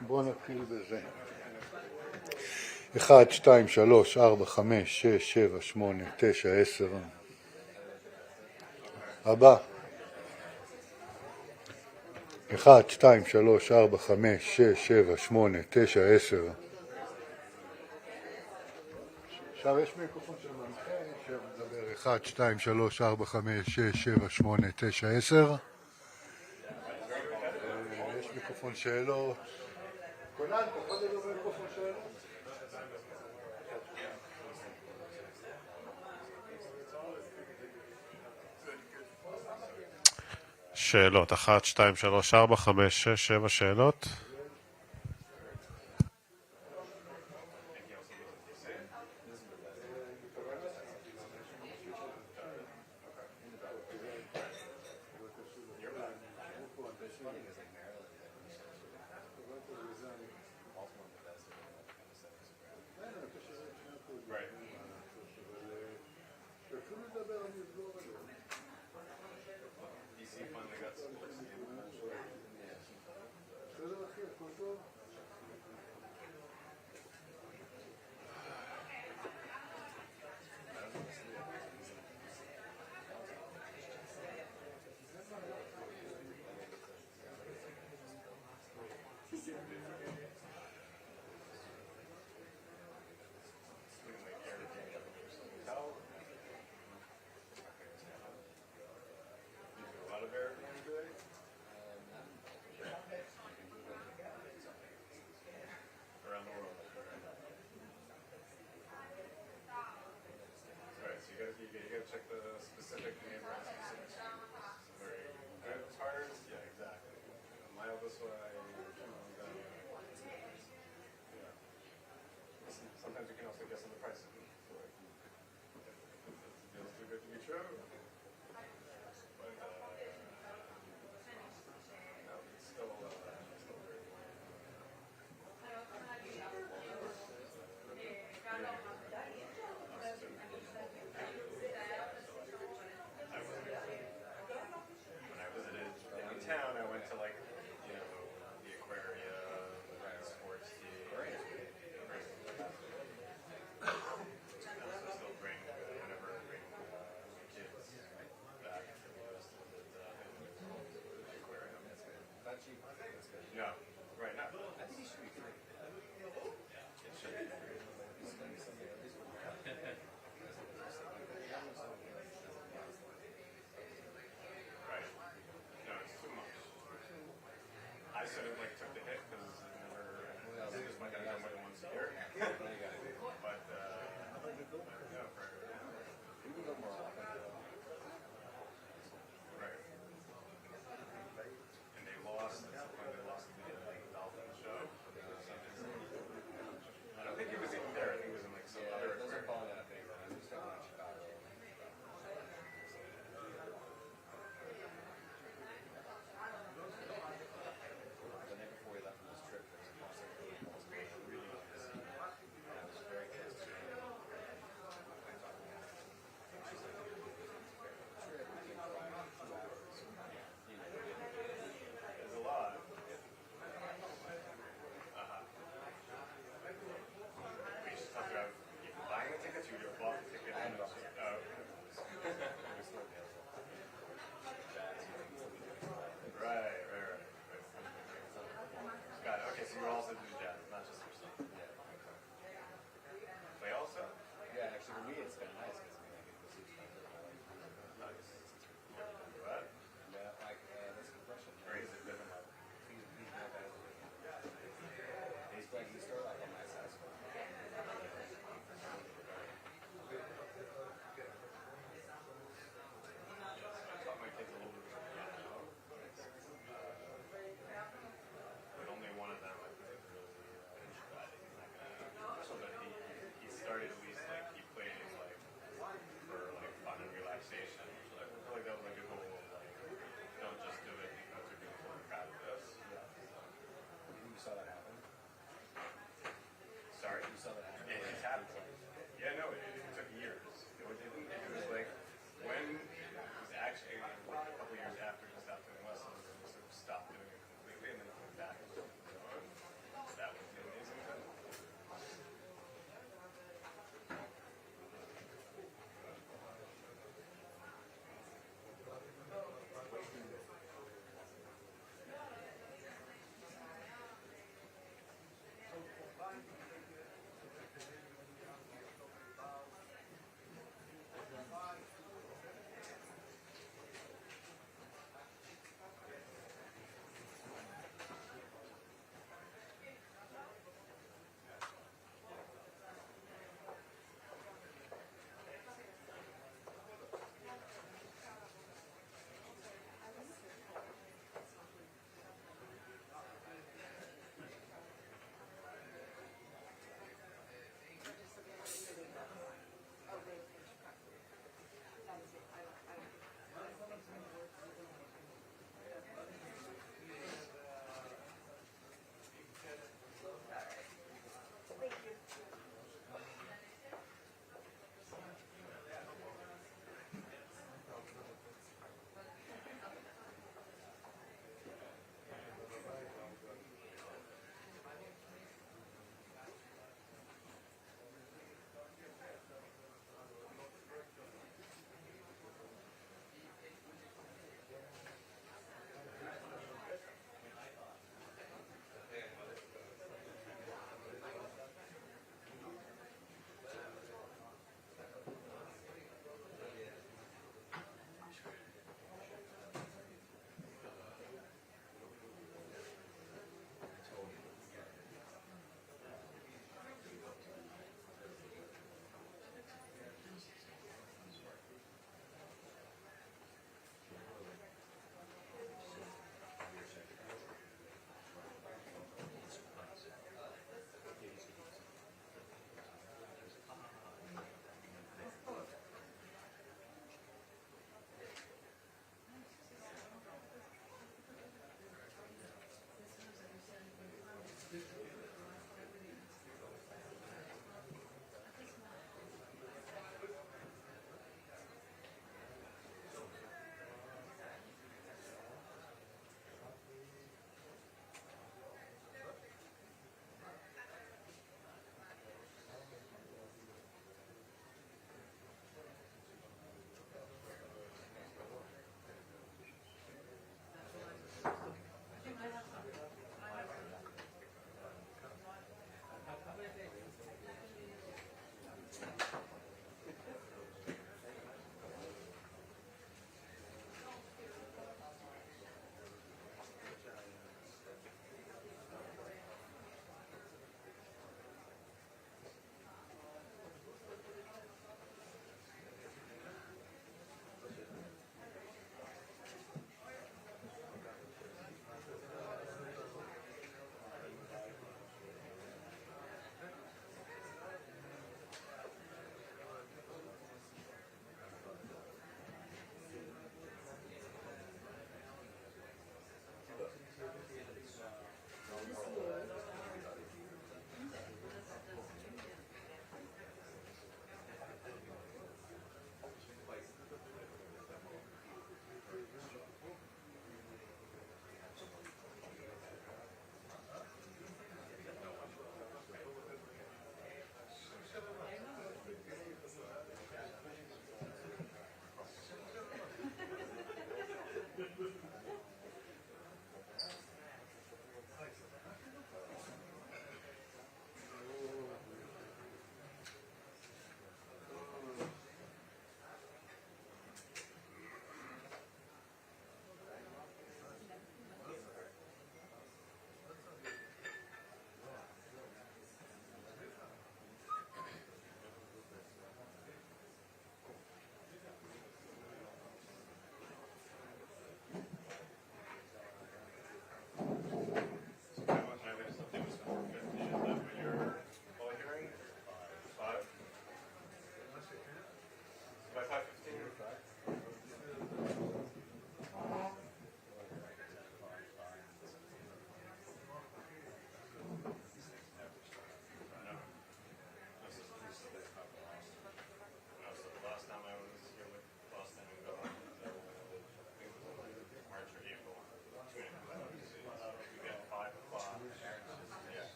בואו נתחיל בזה. 1, 2, 3, 4, 5, 6, 7, 8, 9, 10. הבא. 1, 2, 3, 4, 5, 6, 7, 8, 9, 10. עכשיו יש מיקרופון של מנחה שמדבר 1, 2, 3, 4, 5, 6, 7, 8, 9, 10. יש מיקרופון שאלות. קונן, אתה יכול לדבר מיקרופון שאלות? שאלות, 1, 2, 3, 4, 5, 6, 7 שאלות. Check the specific name or specific students. Very good cars? Yeah, exactly. A mile this way. Yeah. Sometimes you can also guess on the price of it. So like, it feels too good to be true. But no, it's still very good. Town, I went to like, you know, the aquarium, the sports team. I also still bring, whenever I bring kids back for the rest of the aquarium. Not cheap. That's good. Yeah, right now. I think it should be free. It should be free. I sort of like took the hit because I never, just went down more than once a year. But yeah, for right. And they lost. That's why they lost the Dolphin show. I don't think it was even there. I think it was in like some other.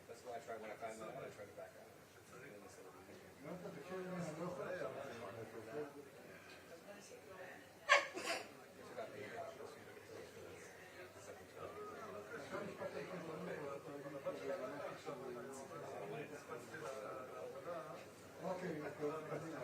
That's why I try when I find that out, I try to back out. And then they said, לא, אתה תקשיב לי, אני לא יכול עכשיו. אוקיי, קדימה.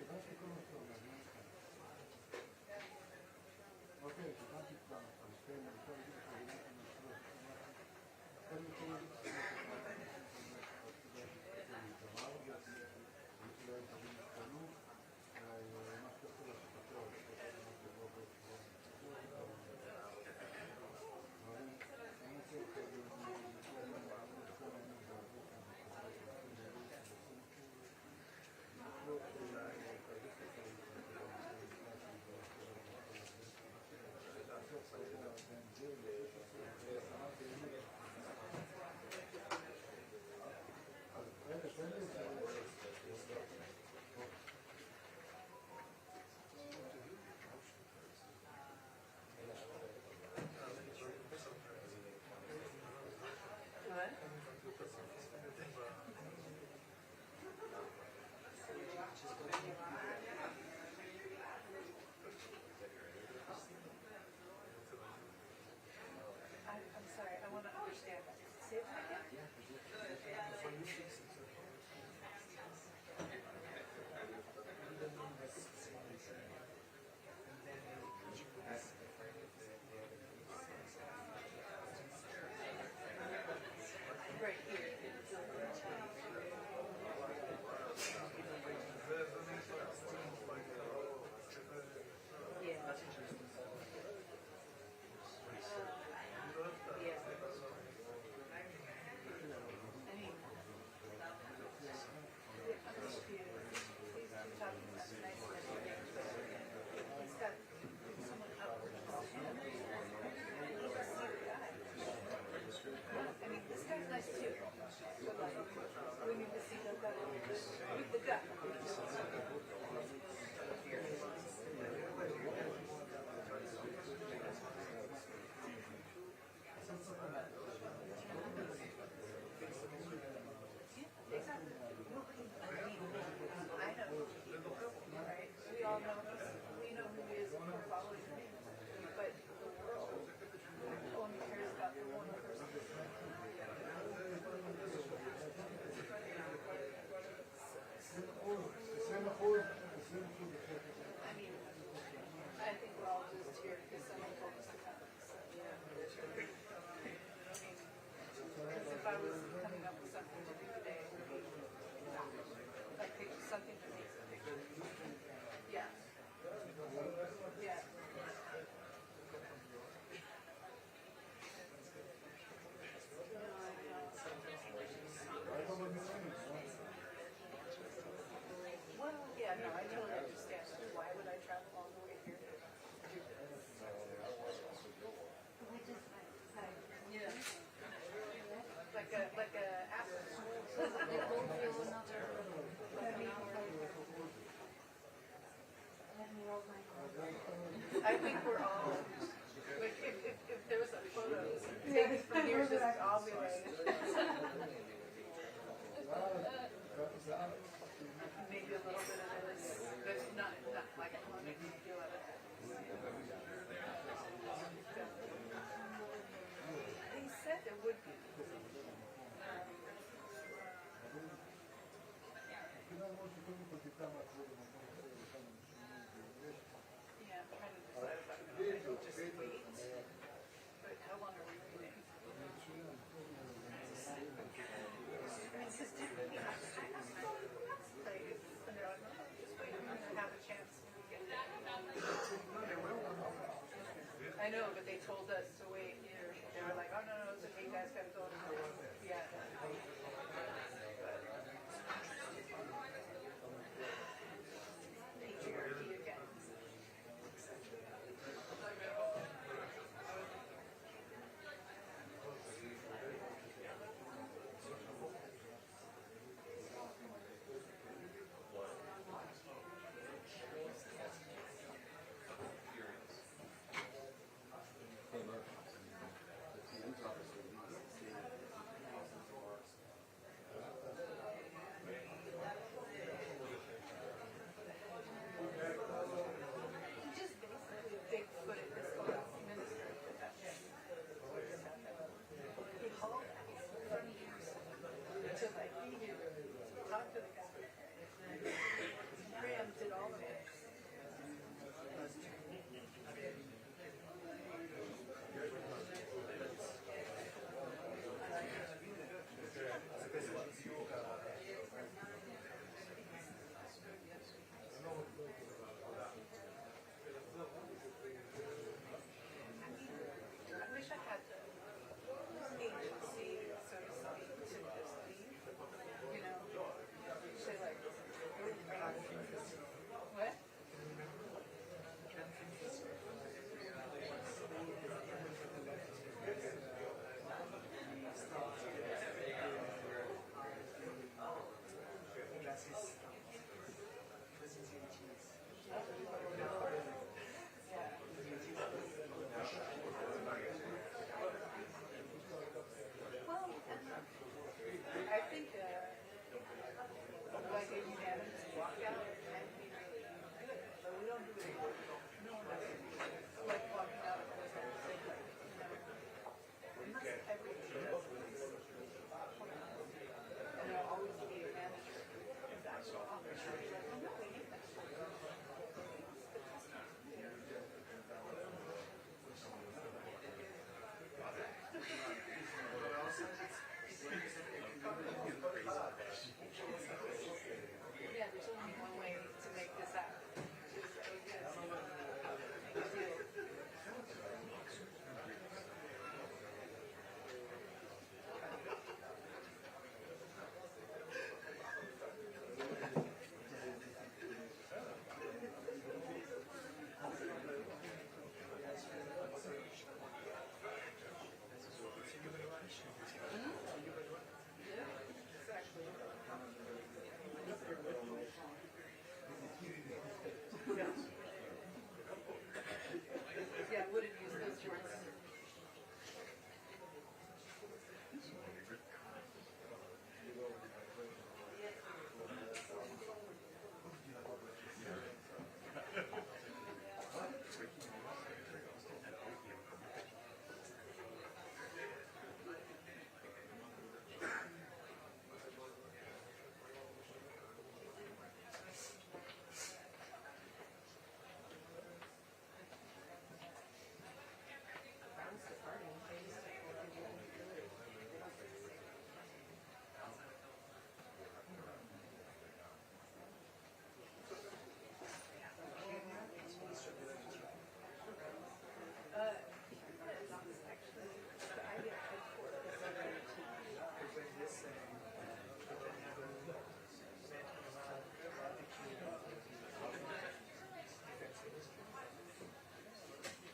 הבנתי כל מה שאתה אומר. אוקיי, הבנתי כבר, כן, אני רוצה להגיד לך, קודם כל, I'm sorry, I want to understand that. Say that again? Right here. I think we're all, like, if there was a photo taken from here, just all be like, maybe a little bit of this, but not like I want to make a big deal of it. They said there would be. Yeah, I'm trying to decide if I'm going to just wait. But how long are we waiting? It's just different. Like, and they're like, oh, just wait. I'm going to have a chance to get there. I know, but they told us to wait here. They were like, oh, no, it's okay, guys. like walking out of the and there'll always be a manager in that office. Oh, no, we need that. Yeah, there's only one way to make this happen. Yeah, I wouldn't use those shorts.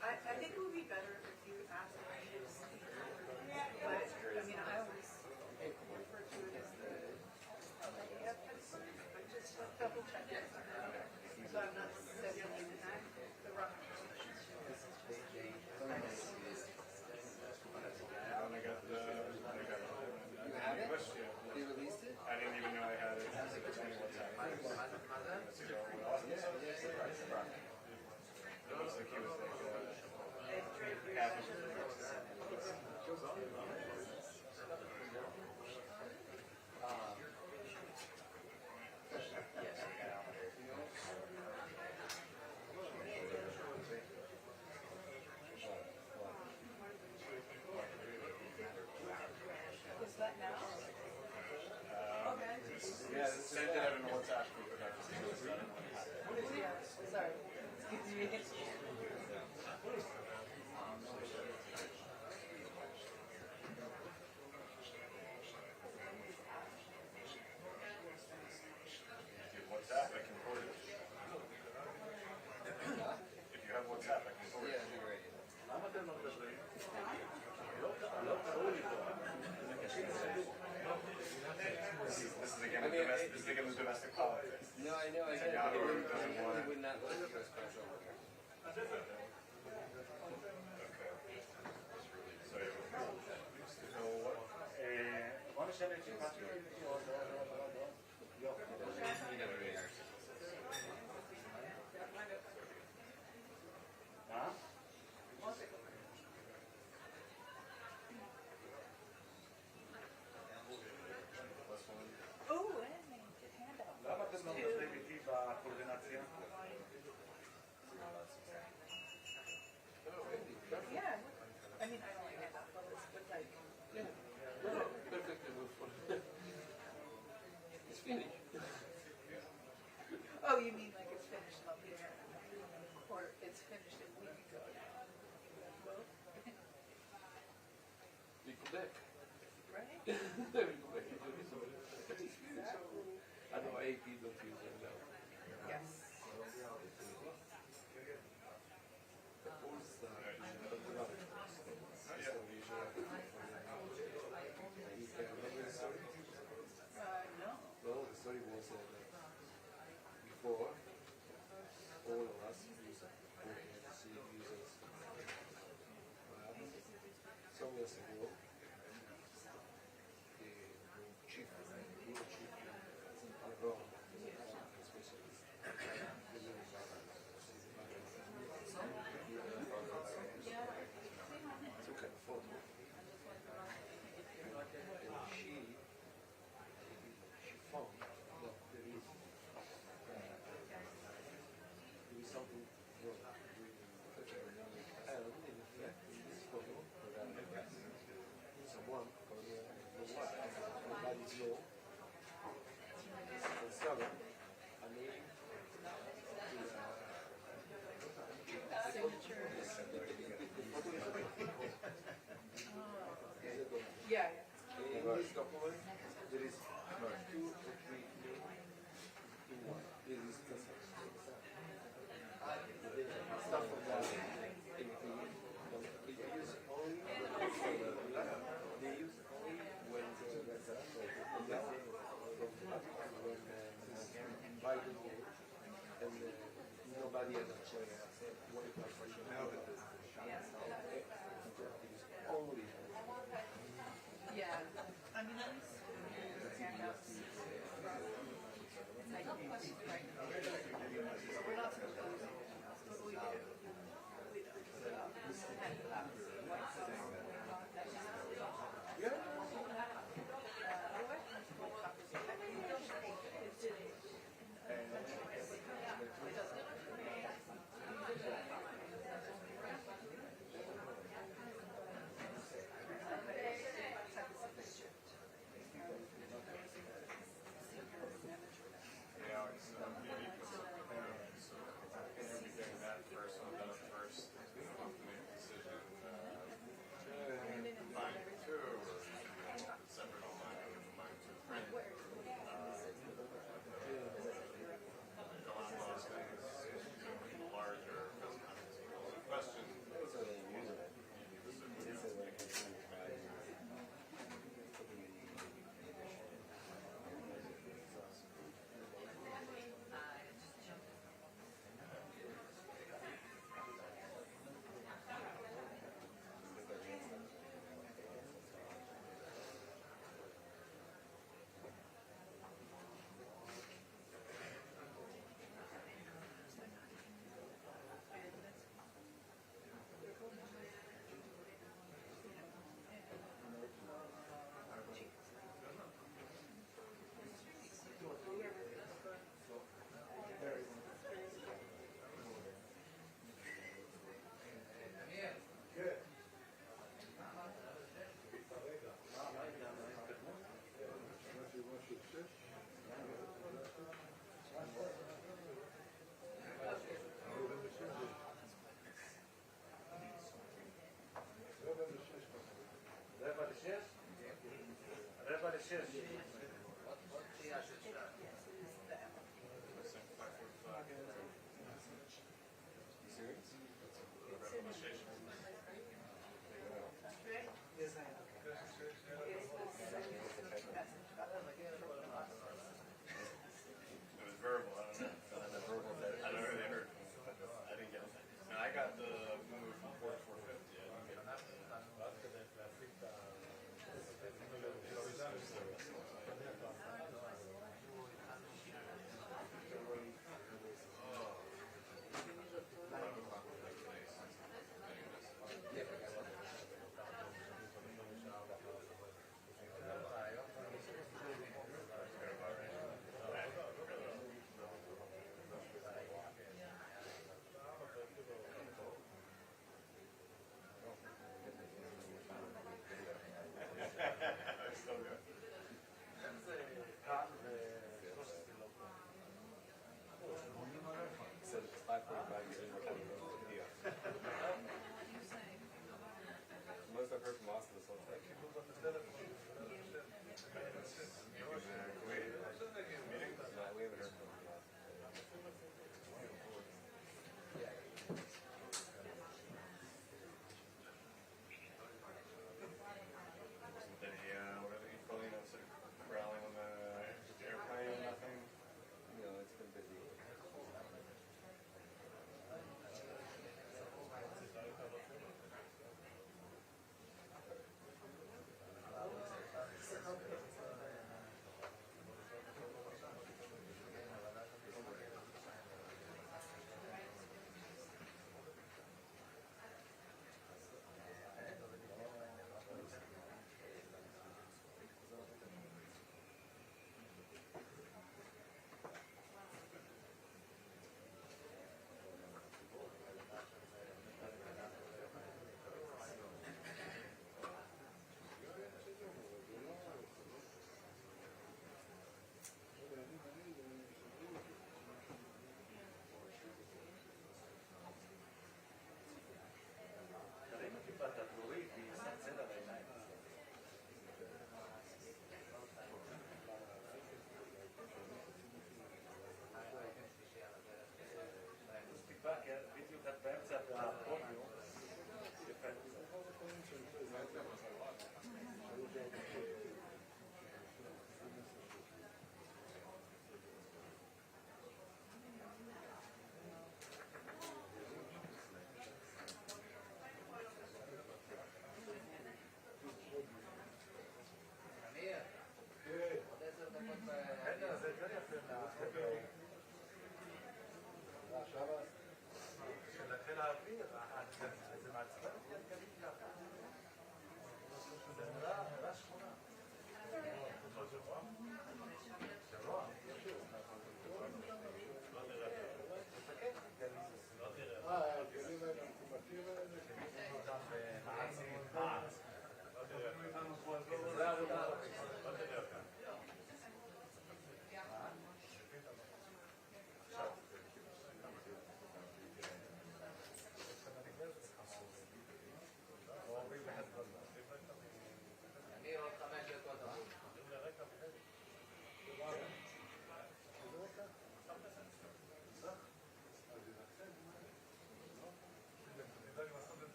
I think it would be better if you asked me to speak. But, I mean, I always refer to it as the, but just double check it. So I'm not setting the wrong position. You have it? They released it? I didn't even know I had it. It's only WhatsApp. It looks like he was like half of the Is that now? yeah, send it out in a WhatsApp group. But I just think it's done. Yeah, sorry. Excuse me. WhatsApp, I can forward it. If you have WhatsApp, I can forward it. This is again the domestic politics. No, I know. They would not let us special. Oh, and they did handouts. למה אתם לא מדברים איתי בקואורדינציה? Yeah. I mean, I don't like handout photos, but like, Perfectly good for It's finished. oh, you mean like it's finished up here, or it's finished a week ago? Both, We go back. right? We go back. I know AP don't use it now. Yes. No. No, the story was before all of us used users. Some years ago, the chief, Rome, No. And seven. A name. Signature. Yeah, yeah. In this document, there is 2 or 3 names in one. This is the stuff of that. They use only when by the board and nobody else what it was only. Yeah. I mean, at least handouts. I don't question right now.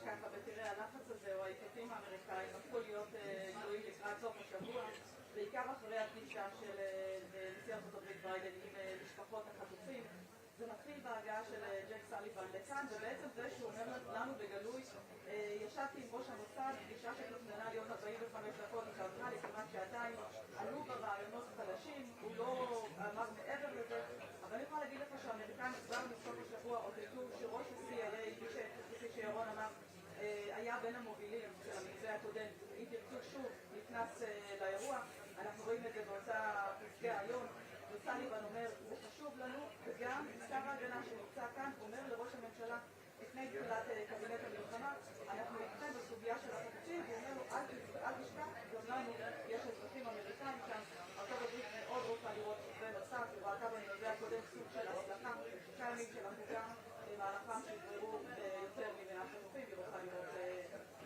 ככה, ותראה, הלחץ הזה או ההיקפים האמריקאים הפכו להיות גלויים לקראת סוף השבוע, בעיקר אחרי הפגישה של נשיא ארצות הברית ביידן עם משפחות החטופים. זה מתחיל בהגעה של ג'ק סליבן לכאן, ובעצם זה שהוא אומר לנו בגלוי, ישבתי עם ראש המוסד, פגישה שתוכננה להיות 45 דקות, שעברה לי כמעט שעתיים, עלו ברעיונות חדשים, הוא לא אמר מעבר לזה, אבל אני יכולה להגיד לך שהאמריקאים כבר מסוף השבוע עודדו שראש ה-CIA, כפי שירון אמר, היה בין המובילים של המתווה הקודם. אם תרצו שוב, נכנס לאירוע, אנחנו רואים את זה באותה פסגה היום, וסליבן אומר, זה חשוב לנו, וגם שר ההגנה שנמצא כאן אומר לראש הממשלה, לפני תחילת קבינט המלחמה, אנחנו איתכם בסוגיה של החטופים, והוא אומר לו, אל תשכח, גם לנו יש אזרחים אמריקאים כאן, ארצות הברית מאוד רוצה לראות מתווה נוסף, וראתה במתווה הקודם סוג של הצלחה, קיימים של החוקה, במהלכם שיבררו יותר מ100 חטופים, היא רוצה לראות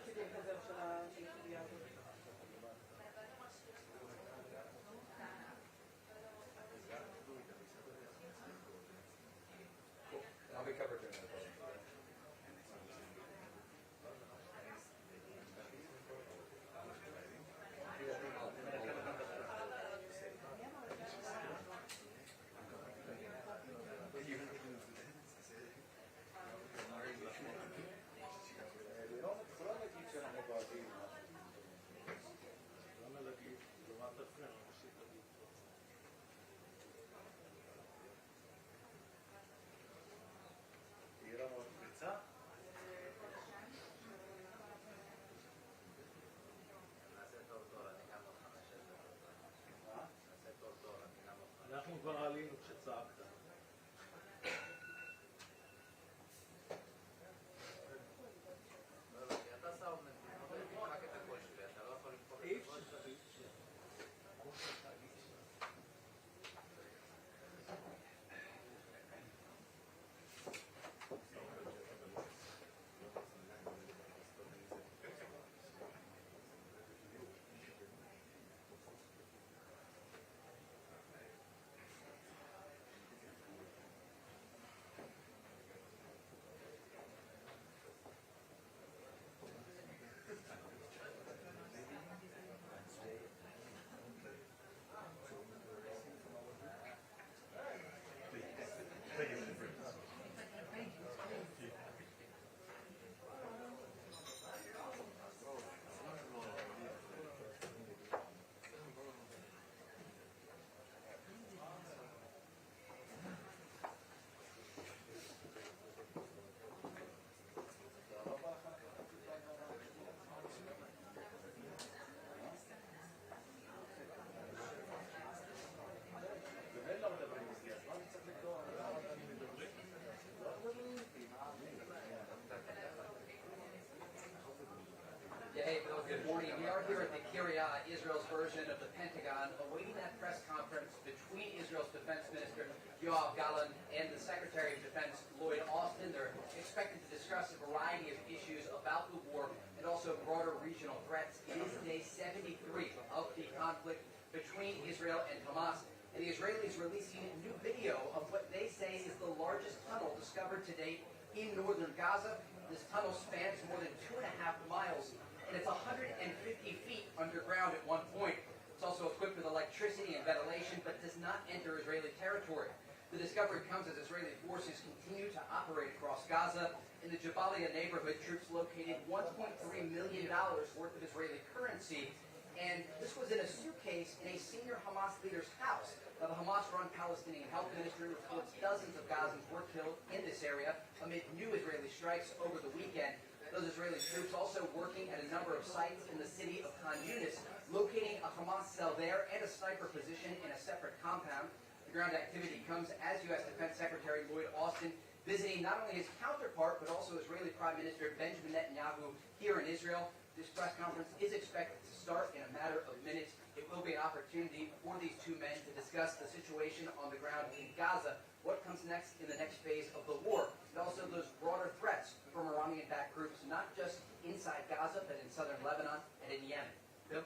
קידום כזה של הסוגיה הזאת. I'll be covered during the vote. לא נגיד שאנחנו דואגים. למה להגיד? לעומת עצמנו, ראשית להגיד. תהיה לנו עוד פריצה? אנחנו כבר עלינו כשצעקת. Hey, Bill, good morning. We are here at the Kiryat, Israel's version of the Pentagon, awaiting that press conference between Israel's Defense Minister, Yoav Gallant, and the Secretary of Defense, Lloyd Austin. They're expected to discuss a variety of issues about the war and also broader regional threats. It is day 73 of the conflict between Israel and Hamas, and the Israelis releasing a new video of what they say is the largest tunnel discovered to date in northern Gaza. This tunnel spans more than 2.5 miles, and it's 150 feet underground at one point. It's also equipped with electricity and ventilation, but does not enter Israeli territory. The discovery comes as Israeli forces continue to operate across Gaza. In the Jabalia neighborhood, troops located $1.3 million worth of Israeli currency, and this was in a suitcase in a senior Hamas leader's house. Now, the Hamas-run Palestinian Health Ministry reports dozens of Gazans were killed in this area amid new Israeli strikes over the weekend. Those Israeli troops also working at a number of sites in the city of Khan Yunis, locating a Hamas cell there and a sniper position in a separate compound. The ground activity comes as U.S. Defense Secretary Lloyd Austin visiting not only his counterpart, but also Israeli Prime Minister Benjamin Netanyahu here in Israel. This press conference is expected to start in a matter of minutes. It will be an opportunity for these two men to discuss the situation on the ground in Gaza, what comes next in the next phase of the war, and also those broader threats from Iranian-backed groups, not just inside Gaza, but in southern Lebanon and in Yemen. Bill?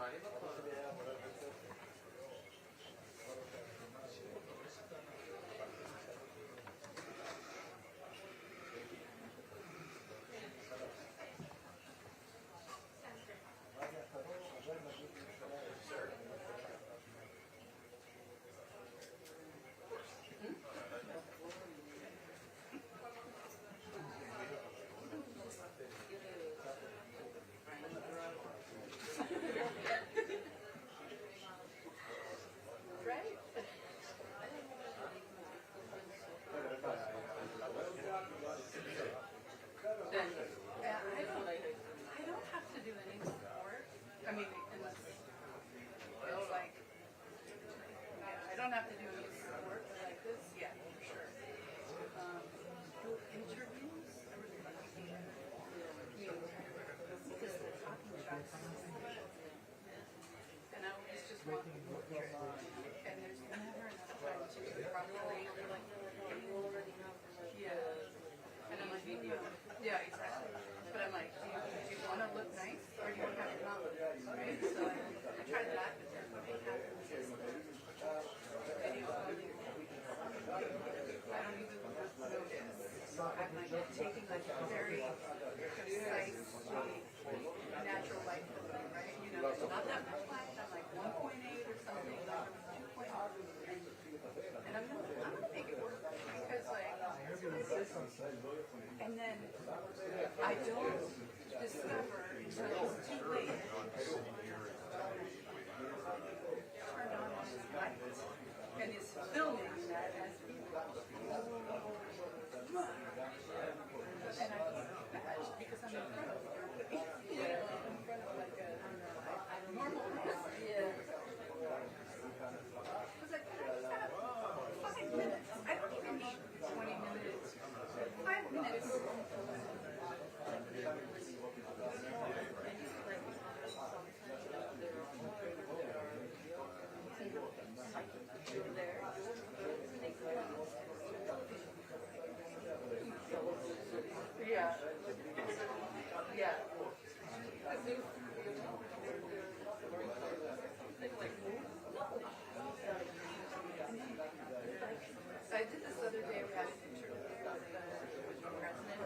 I don't have to do any work. I mean, unless it's like, I don't have to do any work like this. Yeah, for sure. Interviews, I really like because the talking tracks. And I always just want to work through it. And there's never enough time to properly, like, yeah. And I'm like, yeah, exactly. But I'm like, do you want to look nice or do you want to have it not look nice, right? So I tried that, but then what happens is the video quality, I don't even notice. I'm like taking like very concise, natural light filter, right? You know, it's not that much light. I'm like 1.8 or something, like 2.0. And I'm gonna make it work because like, and then I don't discover until it's too late. Turned on his lights and is filming that as and I can't do that because I'm in front of everybody. You know, in front of like a normal person. Yeah. I was like, I just have 5 minutes. I don't even need 20 minutes. 5 minutes. Yeah. Yeah. I did this other day. We had a picture with the president.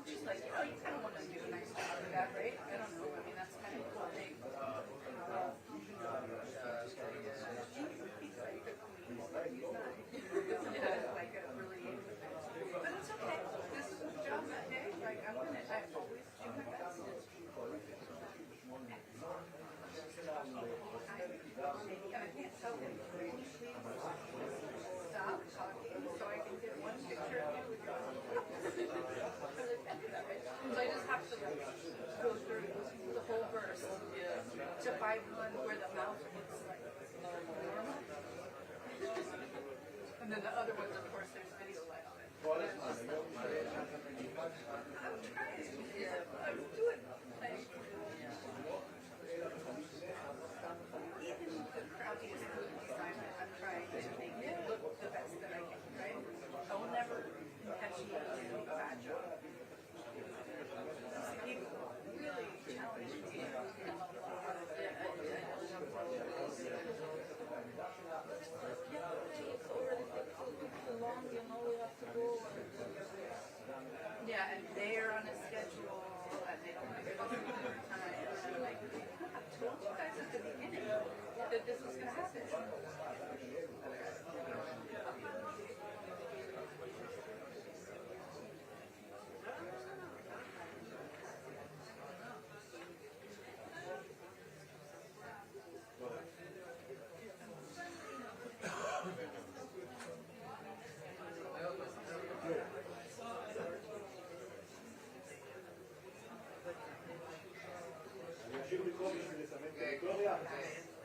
She's like, oh, you kind of want to do a nice job with that, right? I don't know. I mean, that's kind of a cool thing. Yeah, like a really, but it's okay. This is the job that day. Like I always do my best. I can't tell him, please stop talking so I can get one picture of you with your so I just have to like go through the whole verse to find one where the mouth looks like normal. And then the other ones, of course, there's video light on it. I'm trying. Yeah, I'm doing like even the crappiest movies I'm trying to make it look the best that I can, right? I will never intentionally do a bad job. He really challenged me a lot. Yeah, and they're on a schedule, and they don't have enough time. And I'm like, I told you guys at the beginning that this was going to happen.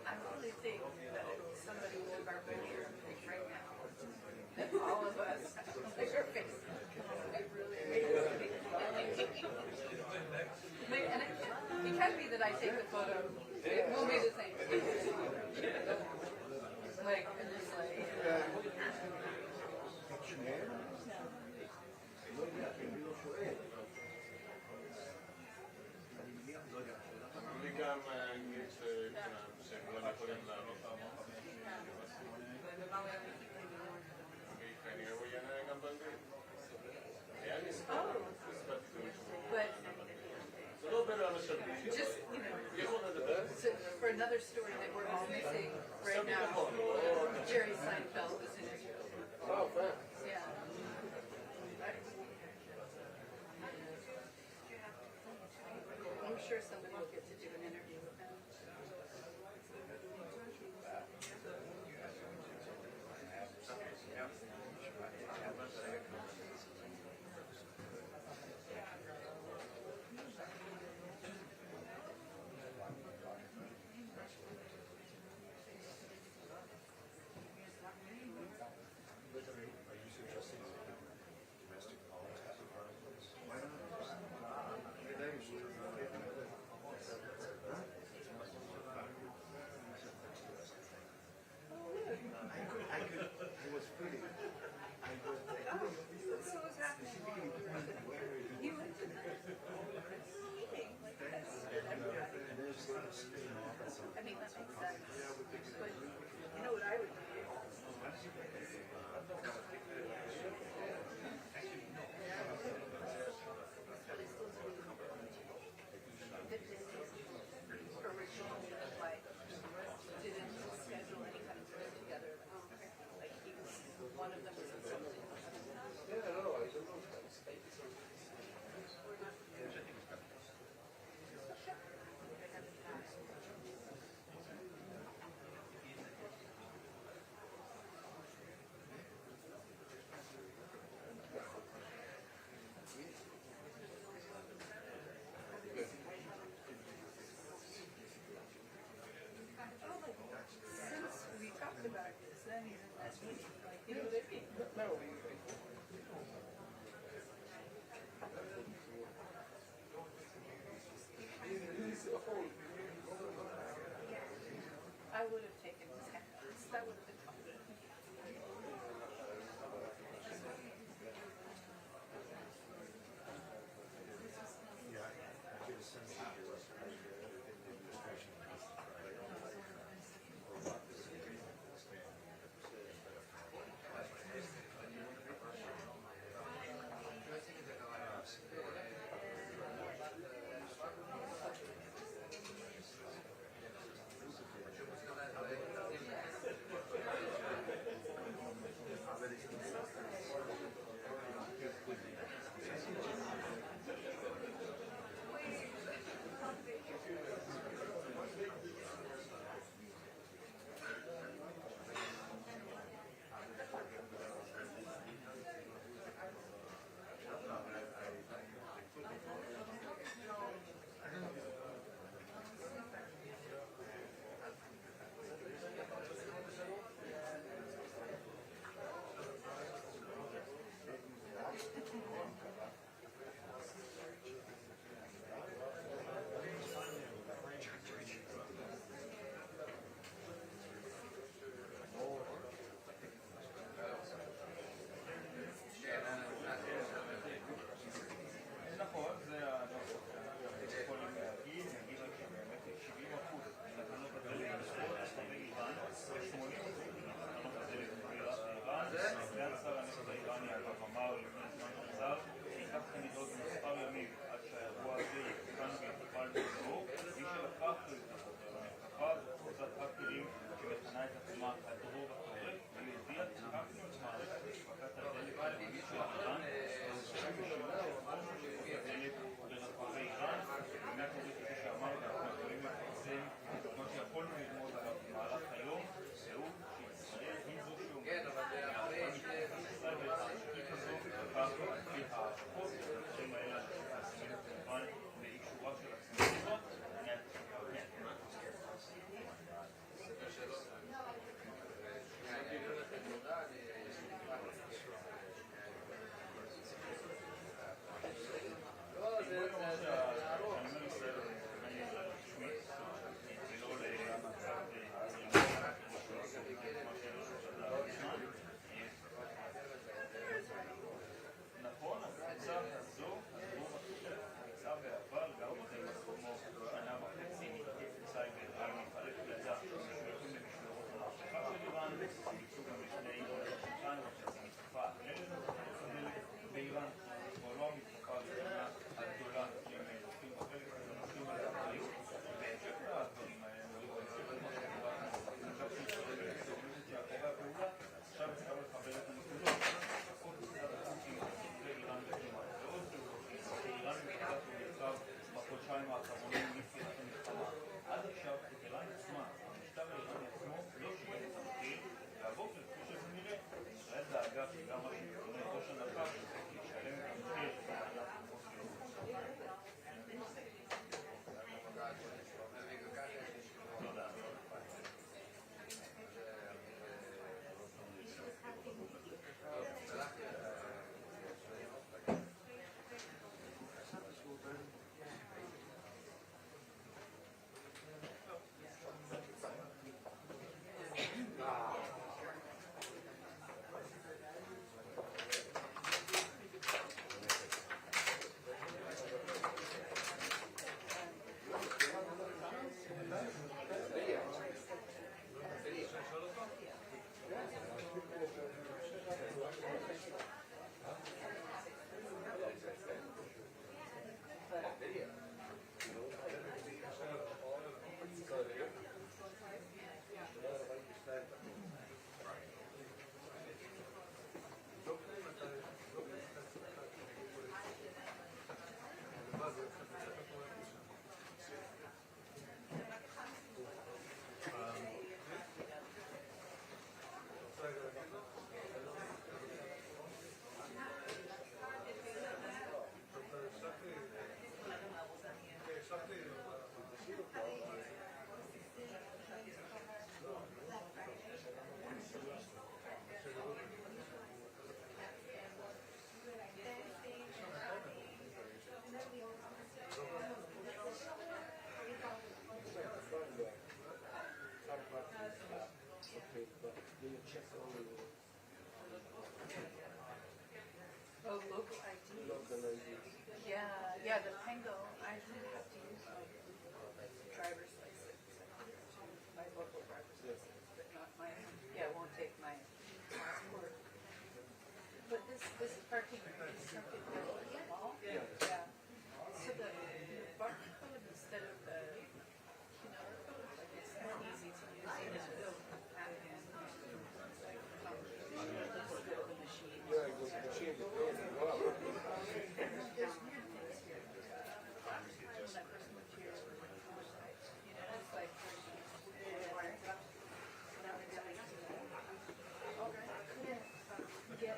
I really think that somebody will our picture right now. That all of us like our faces. It really and it can't be that I take the photo. It will be the same. Like and just like וגם שכולם יכולים לעלות. ומה הוא יעשה? כנראה הוא יענה גם באנגלית. היה לי ספק. But זה לא בין האנשים. just, you know, יכול לדבר. so for another story that we're all missing right now, Jerry Seinfeld was in Israel. Oh, fair. Yeah. I'm sure somebody will get to do an interview with him. So what's happening? You went to the meeting like this with everybody. I mean, that makes sense. But you know what I would do? Original like didn't schedule any kind of trip together. Like he was one of them was in something. Yeah, no, I don't know. Since we talked about this, then even that meeting, like, you know what I mean? I would have taken 10. That would have been fun. This is parking. Yeah. So the barcode instead of the QR code, like it's not easy to use. You just build at the end. Like the machine. Yeah, it was a machine that goes to well. When that person went to your website, you know, it's like get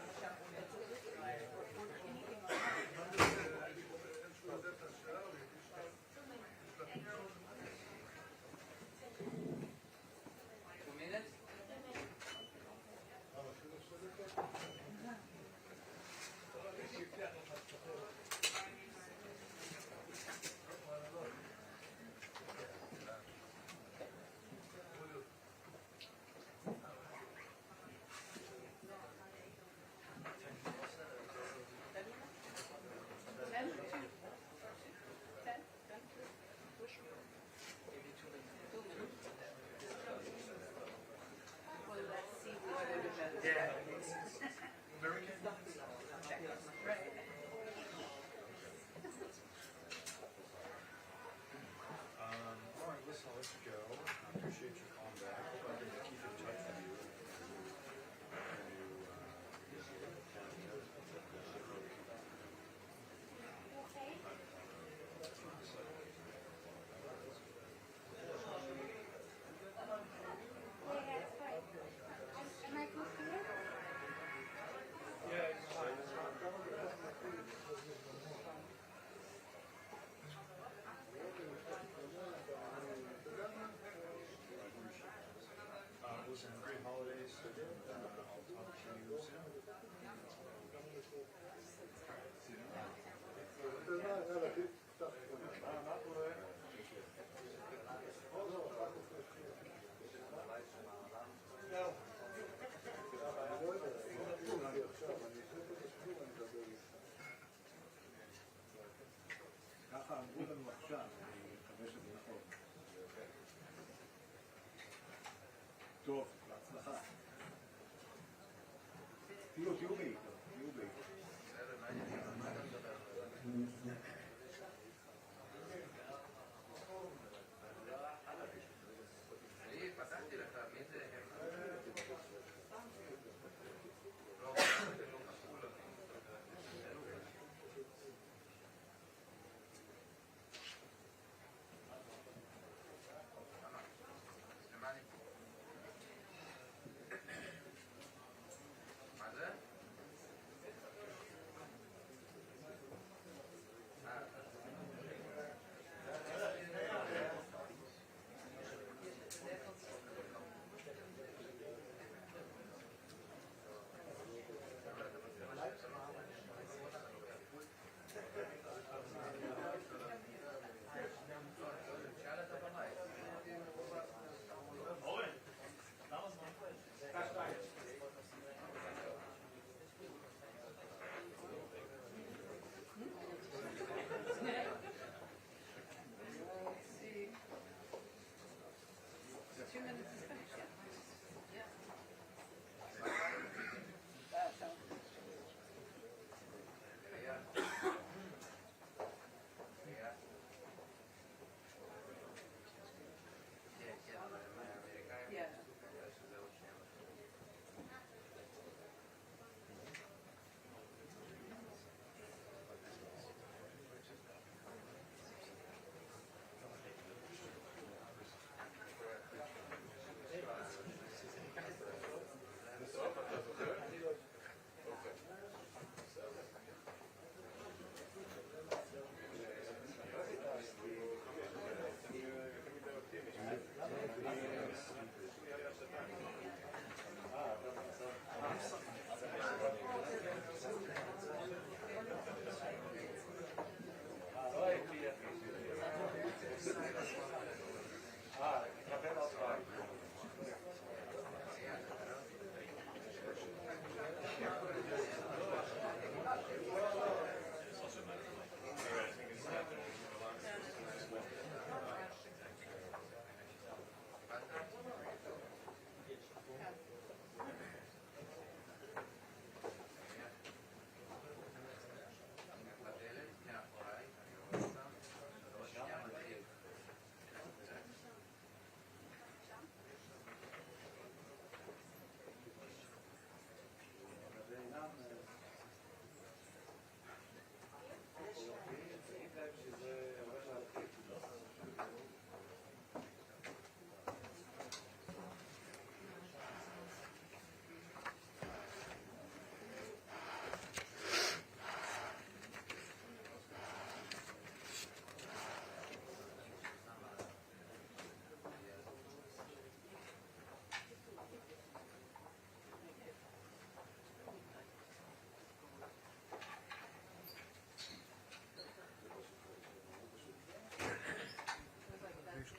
All right, listen, I'll let you go. I appreciate your calling back. Hope I can keep in touch with you. Listen, great holidays, and I'll talk to you soon. ככה אמרו לנו עכשיו, אני מקווה שזה נכון. טוב, בהצלחה. תהיו בעיתו, תהיו בעיתו.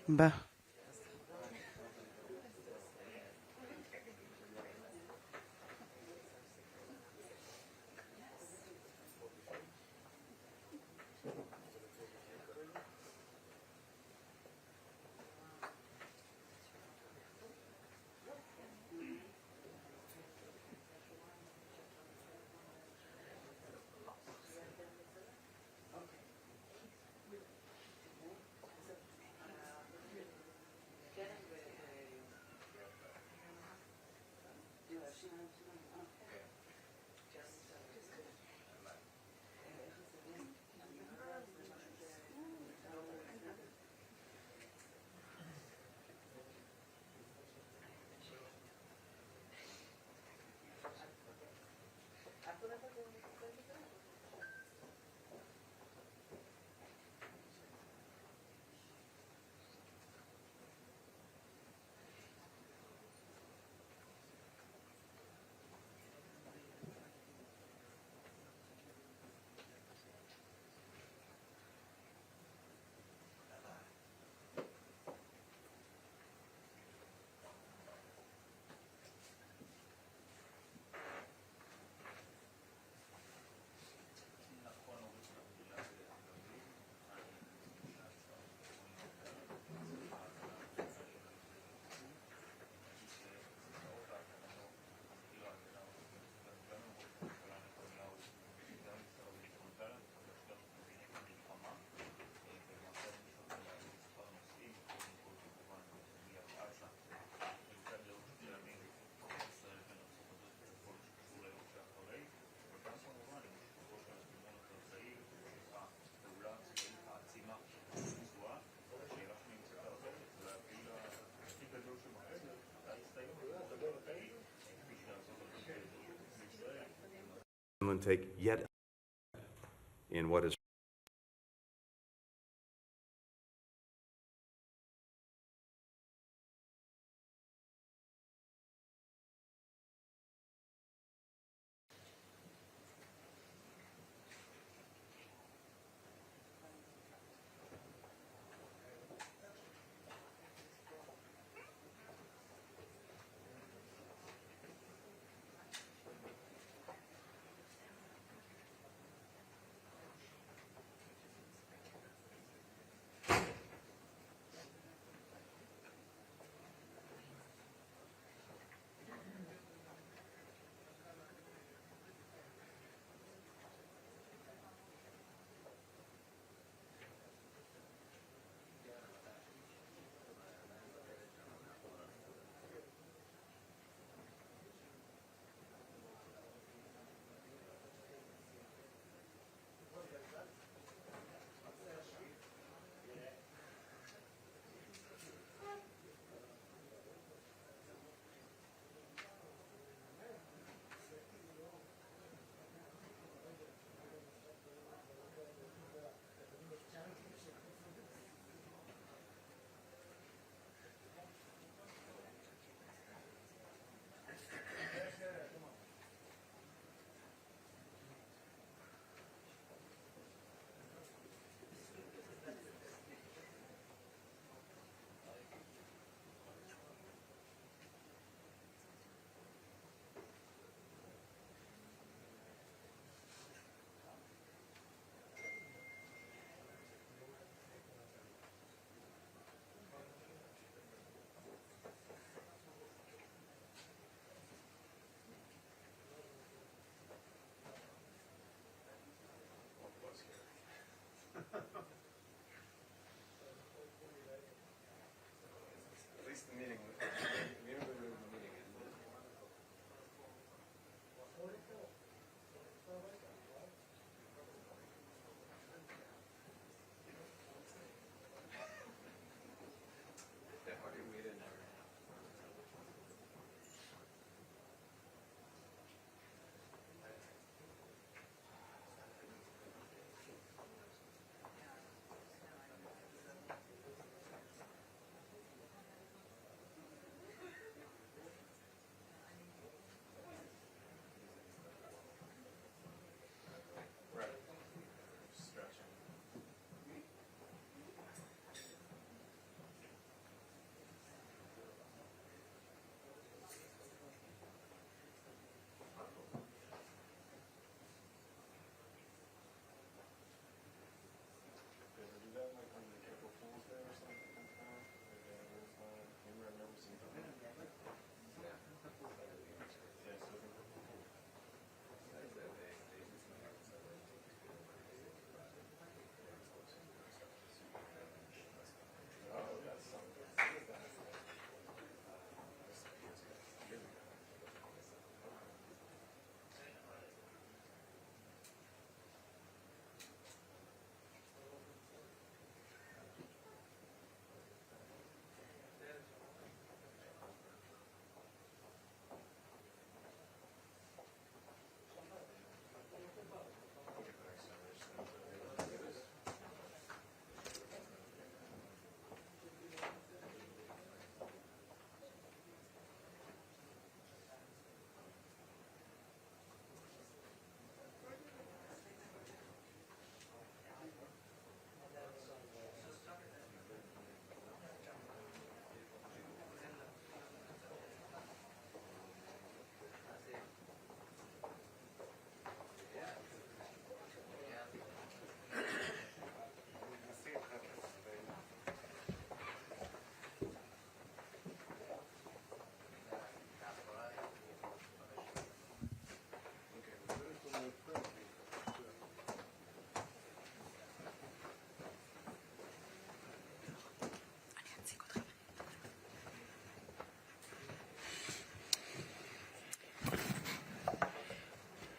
Bah. Take yet in what is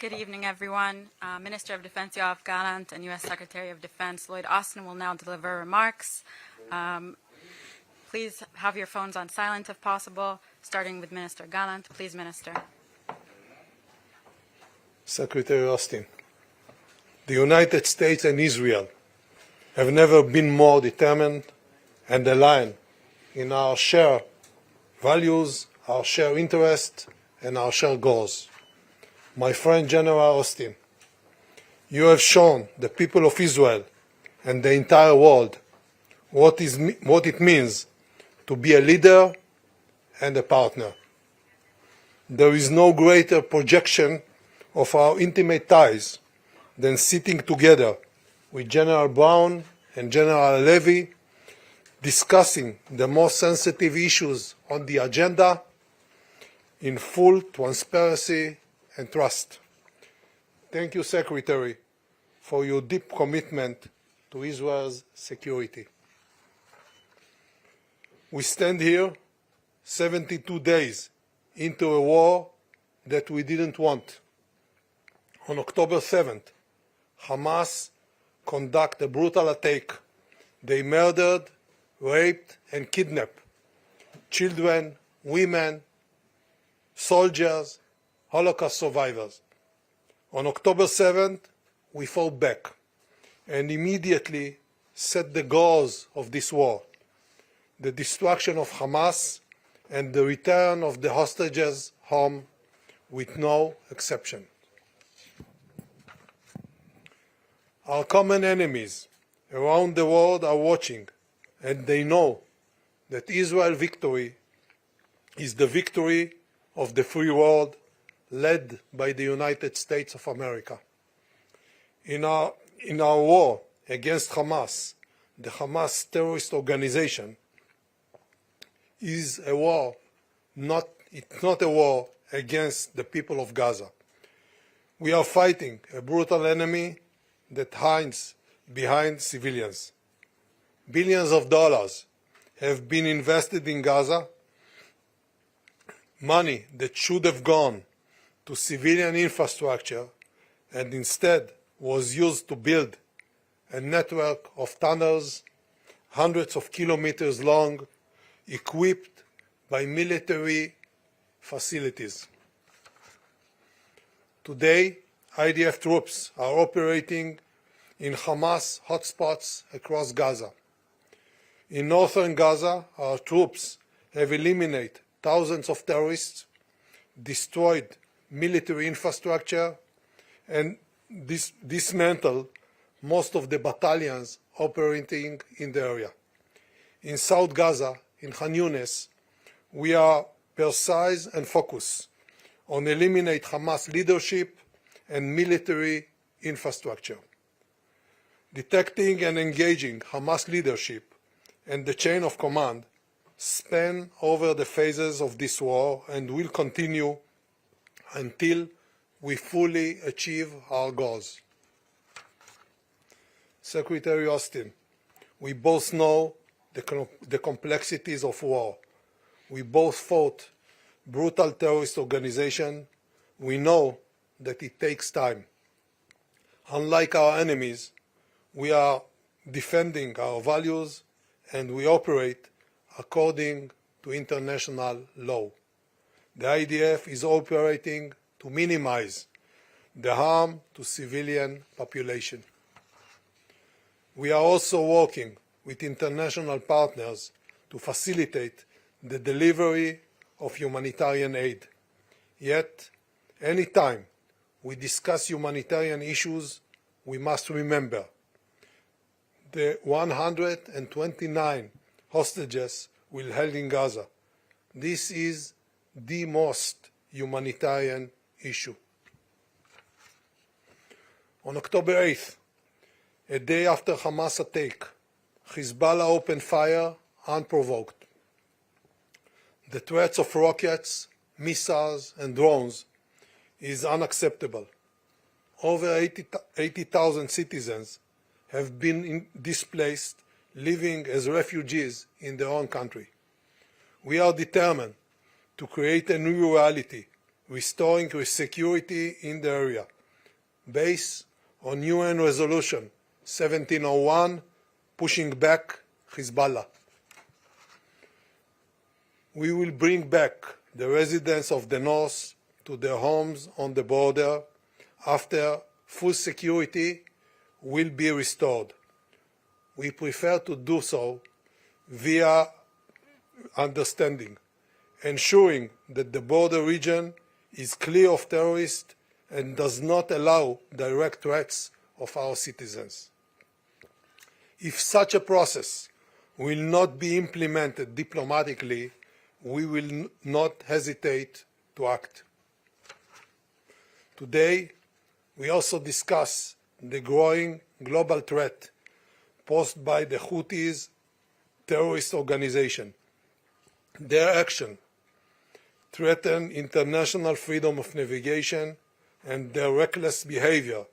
Good evening, everyone. Minister of Defense Yoav Gallant and U.S. Secretary of Defense Lloyd Austin will now deliver remarks. Please have your phones on silent if possible, starting with Minister Gallant. Please, Minister. Secretary Austin, the United States and Israel have never been more determined and aligned in our shared values, our shared interests, and our shared goals. My friend General Austin, you have shown the people of Israel and the entire world what it means to be a leader and a partner. There is no greater projection of our intimate ties than sitting together with General Brown and General Levy, discussing the most sensitive issues on the agenda in full transparency and trust. Thank you, Secretary, for your deep commitment to Israel's security. We stand here 72 days into a war that we didn't want. On October 7th, Hamas conducted a brutal attack. They murdered, raped, and kidnapped children, women, soldiers, Holocaust survivors. On October 7th, we fought back and immediately set the goals of this war: the destruction of Hamas and the return of the hostages home with no exception. Our common enemies around the world are watching, and they know that Israel's victory is the victory of the free world led by the United States of America. In our war against Hamas, the Hamas terrorist organization is a war, it's not a war against the people of Gaza. We are fighting a brutal enemy that hides behind civilians. Billions of dollars have been invested in Gaza, money that should have gone to civilian infrastructure and instead was used to build a network of tunnels hundreds of kilometers long, equipped by military facilities. Today, IDF troops are operating in Hamas hotspots across Gaza. In northern Gaza, our troops have eliminated thousands of terrorists, destroyed military infrastructure, and dismantled most of the battalions operating in the area. In South Gaza, in Khan Yunis, we are precise and focused on eliminate Hamas leadership and military infrastructure. Detecting and engaging Hamas leadership and the chain of command span over the phases of this war and will continue until we fully achieve our goals. Secretary Austin, we both know the complexities of war. We both fought brutal terrorist organizations. We know that it takes time. Unlike our enemies, we are defending our values and we operate according to international law. The IDF is operating to minimize the harm to civilian population. We are also working with international partners to facilitate the delivery of humanitarian aid. Yet, any time we discuss humanitarian issues, we must remember the 129 hostages we held in Gaza. This is the most humanitarian issue. On October 8th, a day after Hamas attack, Hezbollah opened fire unprovoked. The threats of rockets, missiles, and drones is unacceptable. Over 80,000 citizens have been displaced, living as refugees in their own country. We are determined to create a new reality restoring security in the area, based on UN Resolution 1701, pushing back Hezbollah. We will bring back the residents of the north to their homes on the border after full security will be restored. We prefer to do so via understanding, ensuring that the border region is clear of terrorists and does not allow direct threats of our citizens. If such a process will not be implemented diplomatically, we will not hesitate to act. Today, we also discuss the growing global threat posed by the Houthis terrorist organization. Their action threatens international freedom of navigation, and their reckless behavior,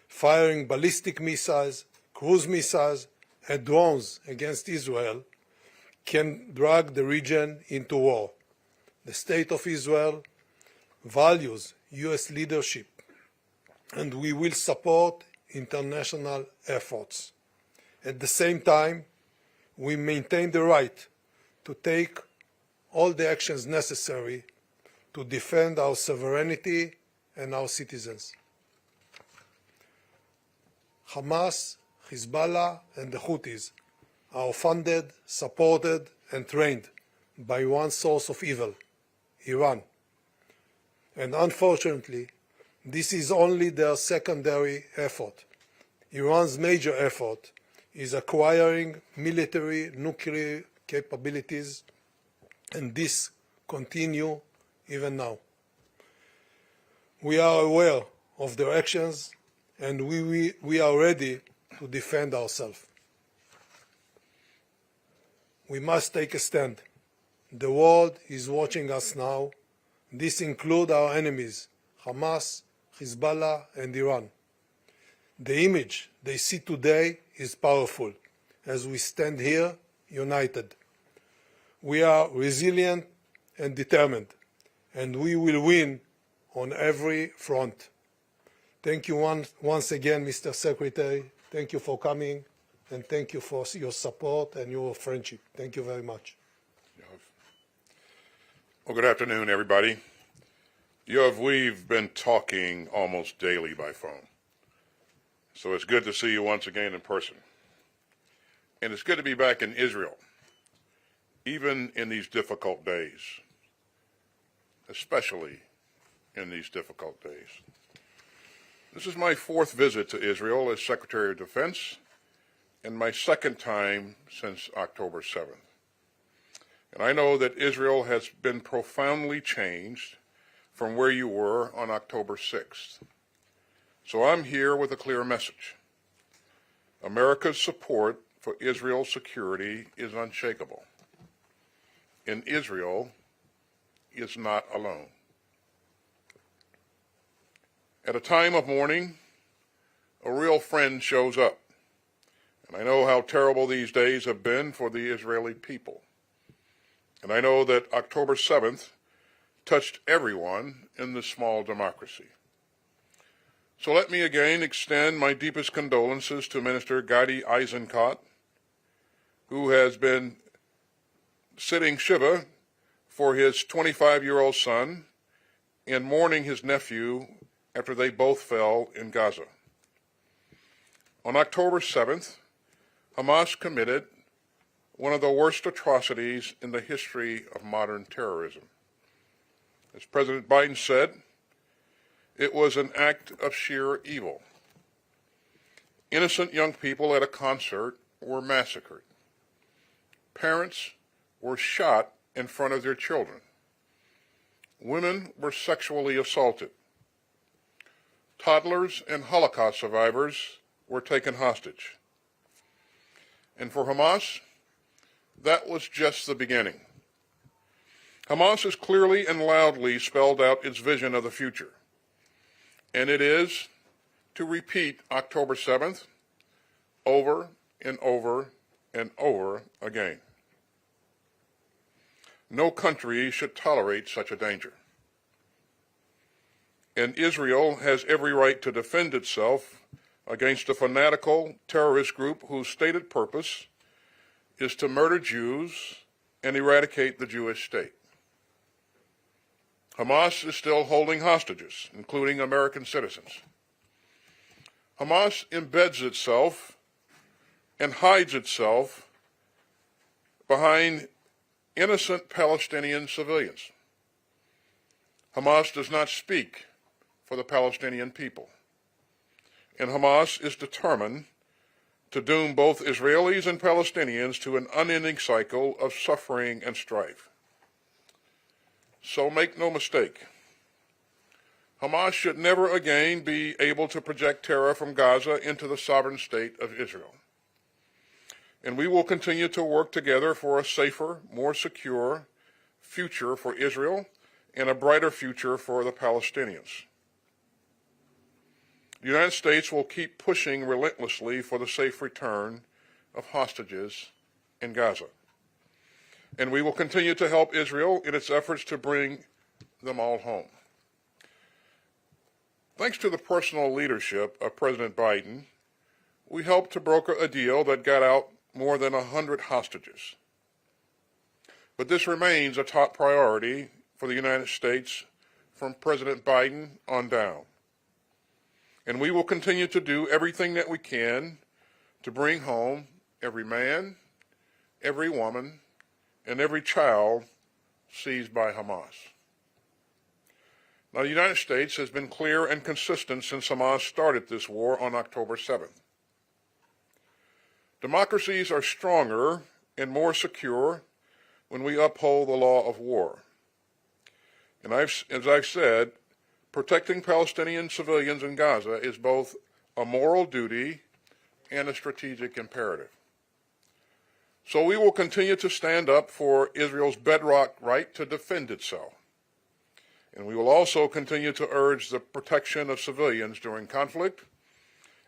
firing ballistic missiles, cruise missiles, and drones against Israel, can drag the region into war. The State of Israel values U.S. leadership, and we will support international efforts. At the same time, we maintain the right to take all the actions necessary to defend our sovereignty and our citizens. Hamas, Hezbollah, and the Houthis are funded, supported, and trained by one source of evil, Iran. And unfortunately, this is only their secondary effort. Iran's major effort is acquiring military nuclear capabilities, and this continues even now. We are aware of their actions, and we are ready to defend ourselves. We must take a stand. The world is watching us now. This includes our enemies, Hamas, Hezbollah, and Iran. The image they see today is powerful as we stand here united. We are resilient and determined, and we will win on every front. Thank you once again, Mr. Secretary. Thank you for coming, and thank you for your support and your friendship. Thank you very much. Well, good afternoon, everybody. Yoav, we've been talking almost daily by phone, so it's good to see you once again in person. And it's good to be back in Israel, even in these difficult days, especially in these difficult days. This is my fourth visit to Israel as Secretary of Defense, and my second time since October 7th. And I know that Israel has been profoundly changed from where you were on October 6th. So I'm here with a clear message. America's support for Israel's security is unshakable. And Israel is not alone. At a time of mourning, a real friend shows up. And I know how terrible these days have been for the Israeli people. And I know that October 7th touched everyone in this small democracy. So let me again extend my deepest condolences to Minister Gadi Eisenkot, who has been sitting Shiva for his 25-year-old son and mourning his nephew after they both fell in Gaza. On October 7th, Hamas committed one of the worst atrocities in the history of modern terrorism. As President Biden said, it was an act of sheer evil. Innocent young people at a concert were massacred. Parents were shot in front of their children. Women were sexually assaulted. Toddlers and Holocaust survivors were taken hostage. And for Hamas, that was just the beginning. Hamas has clearly and loudly spelled out its vision of the future, and it is to repeat October 7th over and over and over again. No country should tolerate such a danger. and Israel has every right to defend itself against a fanatical terrorist group whose stated purpose is to murder Jews and eradicate the Jewish state. Hamas is still holding hostages, including American citizens. Hamas embeds itself and hides itself behind innocent Palestinian civilians. Hamas does not speak for the Palestinian people, and Hamas is determined to doom both Israelis and Palestinians to an unending cycle of suffering and strife. So make no mistake, Hamas should never again be able to project terror from Gaza into the sovereign state of Israel. And we will continue to work together for a safer, more secure future for Israel and a brighter future for the Palestinians. The United States will keep pushing relentlessly for the safe return of hostages in Gaza. And we will continue to help Israel in its efforts to bring them all home. Thanks to the personal leadership of President Biden, we helped to broker a deal that got out more than 100 hostages. But this remains a top priority for the United States from President Biden on down. And we will continue to do everything that we can to bring home every man, every woman, and every child seized by Hamas. Now, the United States has been clear and consistent since Hamas started this war on October 7th. Democracies are stronger and more secure when we uphold the law of war. And as I've said, protecting Palestinian civilians in Gaza is both a moral duty and a strategic imperative. So we will continue to stand up for Israel's bedrock right to defend itself. And we will also continue to urge the protection of civilians during conflict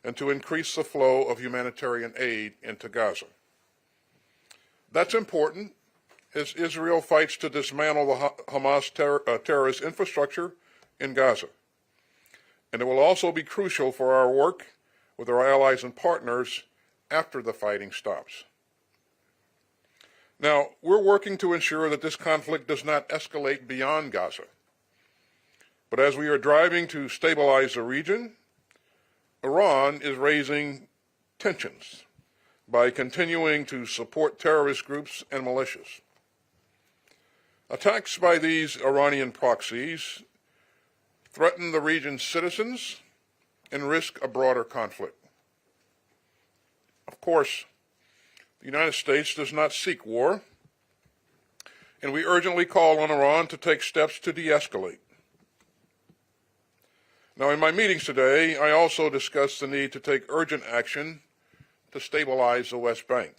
and to increase the flow of humanitarian aid into Gaza. That's important as Israel fights to dismantle the Hamas terrorist infrastructure in Gaza. And it will also be crucial for our work with our allies and partners after the fighting stops. Now, we're working to ensure that this conflict does not escalate beyond Gaza. But as we are driving to stabilize the region, Iran is raising tensions by continuing to support terrorist groups and militias. Attacks by these Iranian proxies threaten the region's citizens and risk a broader conflict. Of course, the United States does not seek war, and we urgently call on Iran to take steps to de-escalate. Now, in my meetings today, I also discussed the need to take urgent action to stabilize the West Bank.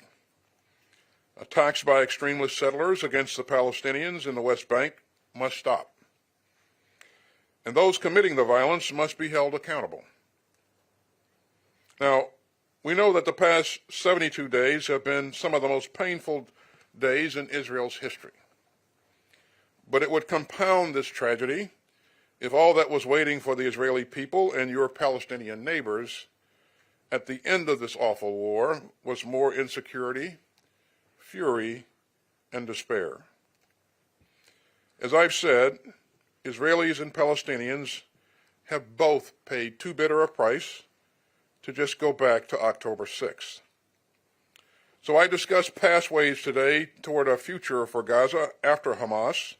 Attacks by extremist settlers against the Palestinians in the West Bank must stop. And those committing the violence must be held accountable. Now, we know that the past 72 days have been some of the most painful days in Israel's history. But it would compound this tragedy if all that was waiting for the Israeli people and your Palestinian neighbors at the end of this awful war was more insecurity, fury, and despair. As I've said, Israelis and Palestinians have both paid too bitter a price to just go back to October 6th. So I discussed pathways today toward a future for Gaza after Hamas,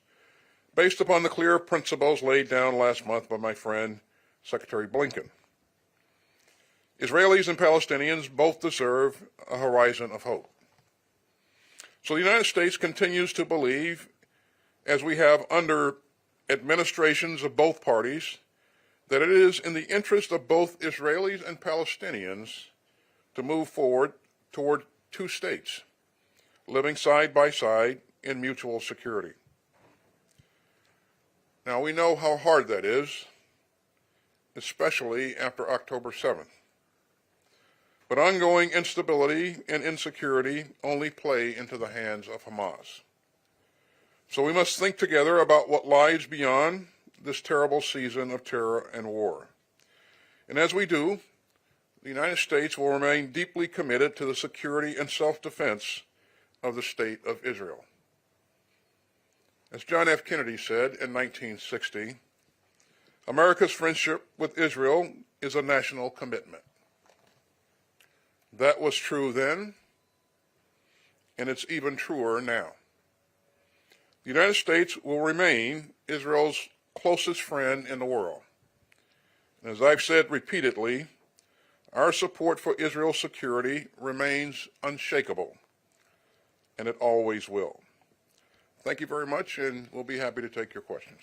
based upon the clear principles laid down last month by my friend, Secretary Blinken. Israelis and Palestinians both deserve a horizon of hope. So the United States continues to believe, as we have under administrations of both parties, that it is in the interest of both Israelis and Palestinians to move forward toward two states, living side by side in mutual security. Now, we know how hard that is, especially after October 7th. But ongoing instability and insecurity only play into the hands of Hamas. So we must think together about what lies beyond this terrible season of terror and war. And as we do, the United States will remain deeply committed to the security and self-defense of the State of Israel. As John F. Kennedy said in 1960, America's friendship with Israel is a national commitment. That was true then, and it's even truer now. The United States will remain Israel's closest friend in the world. And as I've said repeatedly, our support for Israel's security remains unshakable, and it always will. Thank you very much, and we'll be happy to take your questions.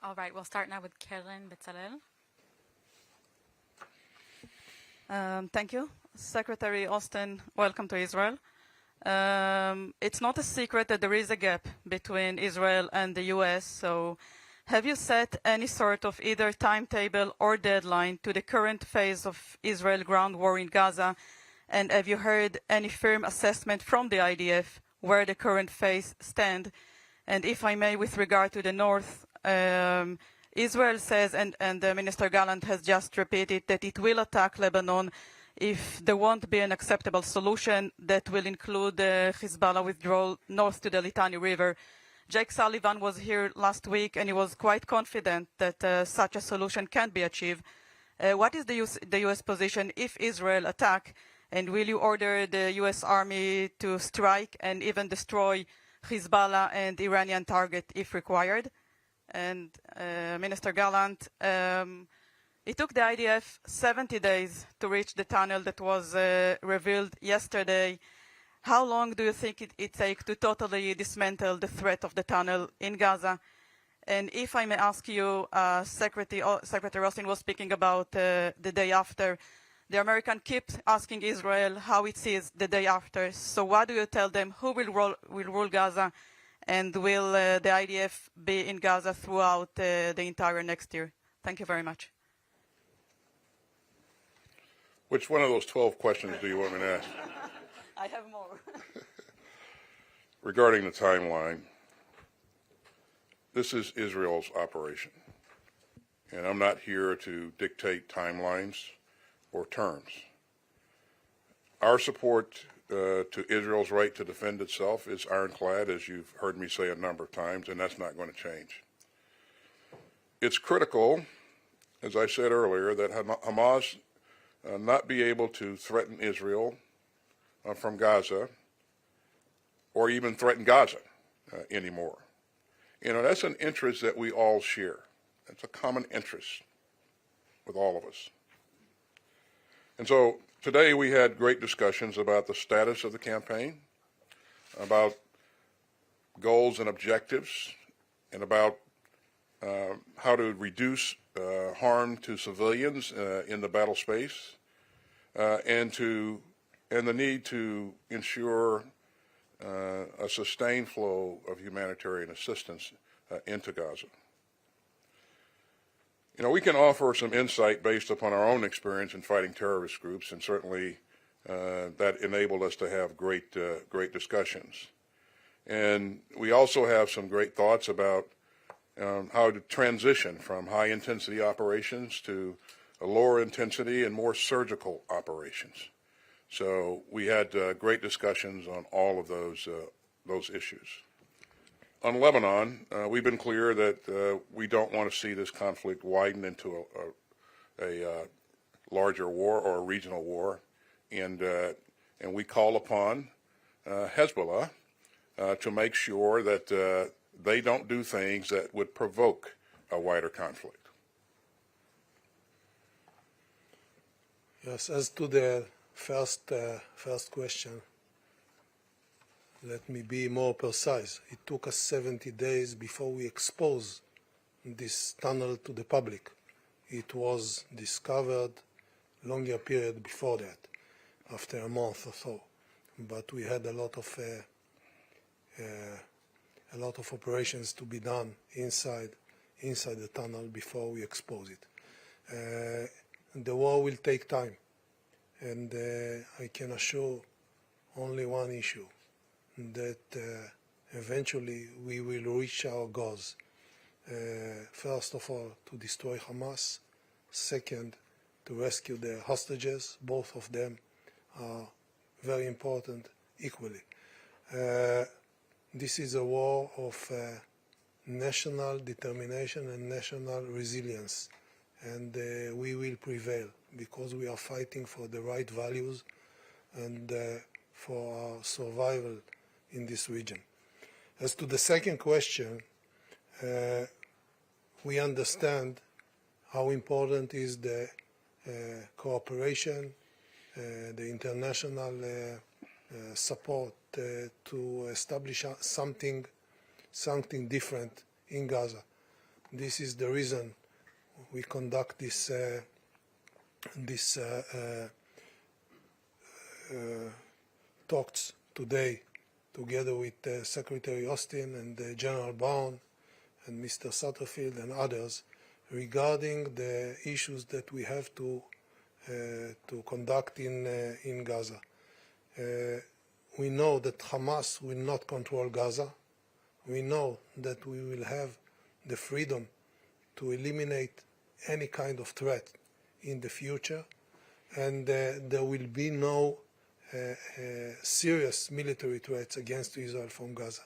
All right, we'll start now with Karen Betzalel. Thank you. Secretary Austin, welcome to Israel. It's not a secret that there is a gap between Israel and the US, so have you set any sort of either timetable or deadline to the current phase of Israel ground war in Gaza? And have you heard any firm assessment from the IDF where the current phase stands? And if I may, with regard to the north, Israel says, and Minister Gallant has just repeated, that it will attack Lebanon if there won't be an acceptable solution that will include Hezbollah withdrawal north to the Litani River. Jake Sullivan was here last week, and he was quite confident that such a solution can be achieved. What is the U.S. position if Israel attack, and will you order the U.S. Army to strike and even destroy Hezbollah and Iranian target if required? And Minister Gallant, it took the IDF 70 days to reach the tunnel that was revealed yesterday. How long do you think it takes to totally dismantle the threat of the tunnel in Gaza? And if I may ask you, Secretary Austin was speaking about the day after. The American keeps asking Israel how it sees the day after. So what do you tell them? Who will rule Gaza? And will the IDF be in Gaza throughout the entire next year? Thank you very much. Which one of those 12 questions do you want me to ask? I have more. Regarding the timeline, this is Israel's operation. And I'm not here to dictate timelines or terms. Our support to Israel's right to defend itself is ironclad, as you've heard me say a number of times, and that's not going to change. It's critical, as I said earlier, that Hamas not be able to threaten Israel from Gaza or even threaten Gaza anymore. You know, that's an interest that we all share. It's a common interest with all of us. And so today we had great discussions about the status of the campaign, about goals and objectives, and about how to reduce harm to civilians in the battle space, and the need to ensure a sustained flow of humanitarian assistance into Gaza. You know, we can offer some insight based upon our own experience in fighting terrorist groups, and certainly that enabled us to have great discussions. And we also have some great thoughts about how to transition from high-intensity operations to a lower intensity and more surgical operations. So we had great discussions on all of those issues. On Lebanon, we've been clear that we don't want to see this conflict widen into a larger war or a regional war, and we call upon Hezbollah to make sure that they don't do things that would provoke a wider conflict. Yes, as to the first question, let me be more precise. It took us 70 days before we exposed this tunnel to the public. It was discovered longer period before that, after a month or so. But we had a lot of operations to be done inside the tunnel before we expose it. The war will take time, and I can assure only one issue, that eventually we will reach our goals. First of all, to destroy Hamas. Second, to rescue the hostages. Both of them are very important equally. This is a war of national determination and national resilience, and we will prevail because we are fighting for the right values and for our survival in this region. As to the second question, we understand how important is the cooperation, the international support to establish something different in Gaza. This is the reason we conduct this talks today together with Secretary Austin and General Brown and Mr. Satterfield and others regarding the issues that we have to conduct in Gaza. We know that Hamas will not control Gaza. We know that we will have the freedom to eliminate any kind of threat in the future, and there will be no serious military threats against Israel from Gaza.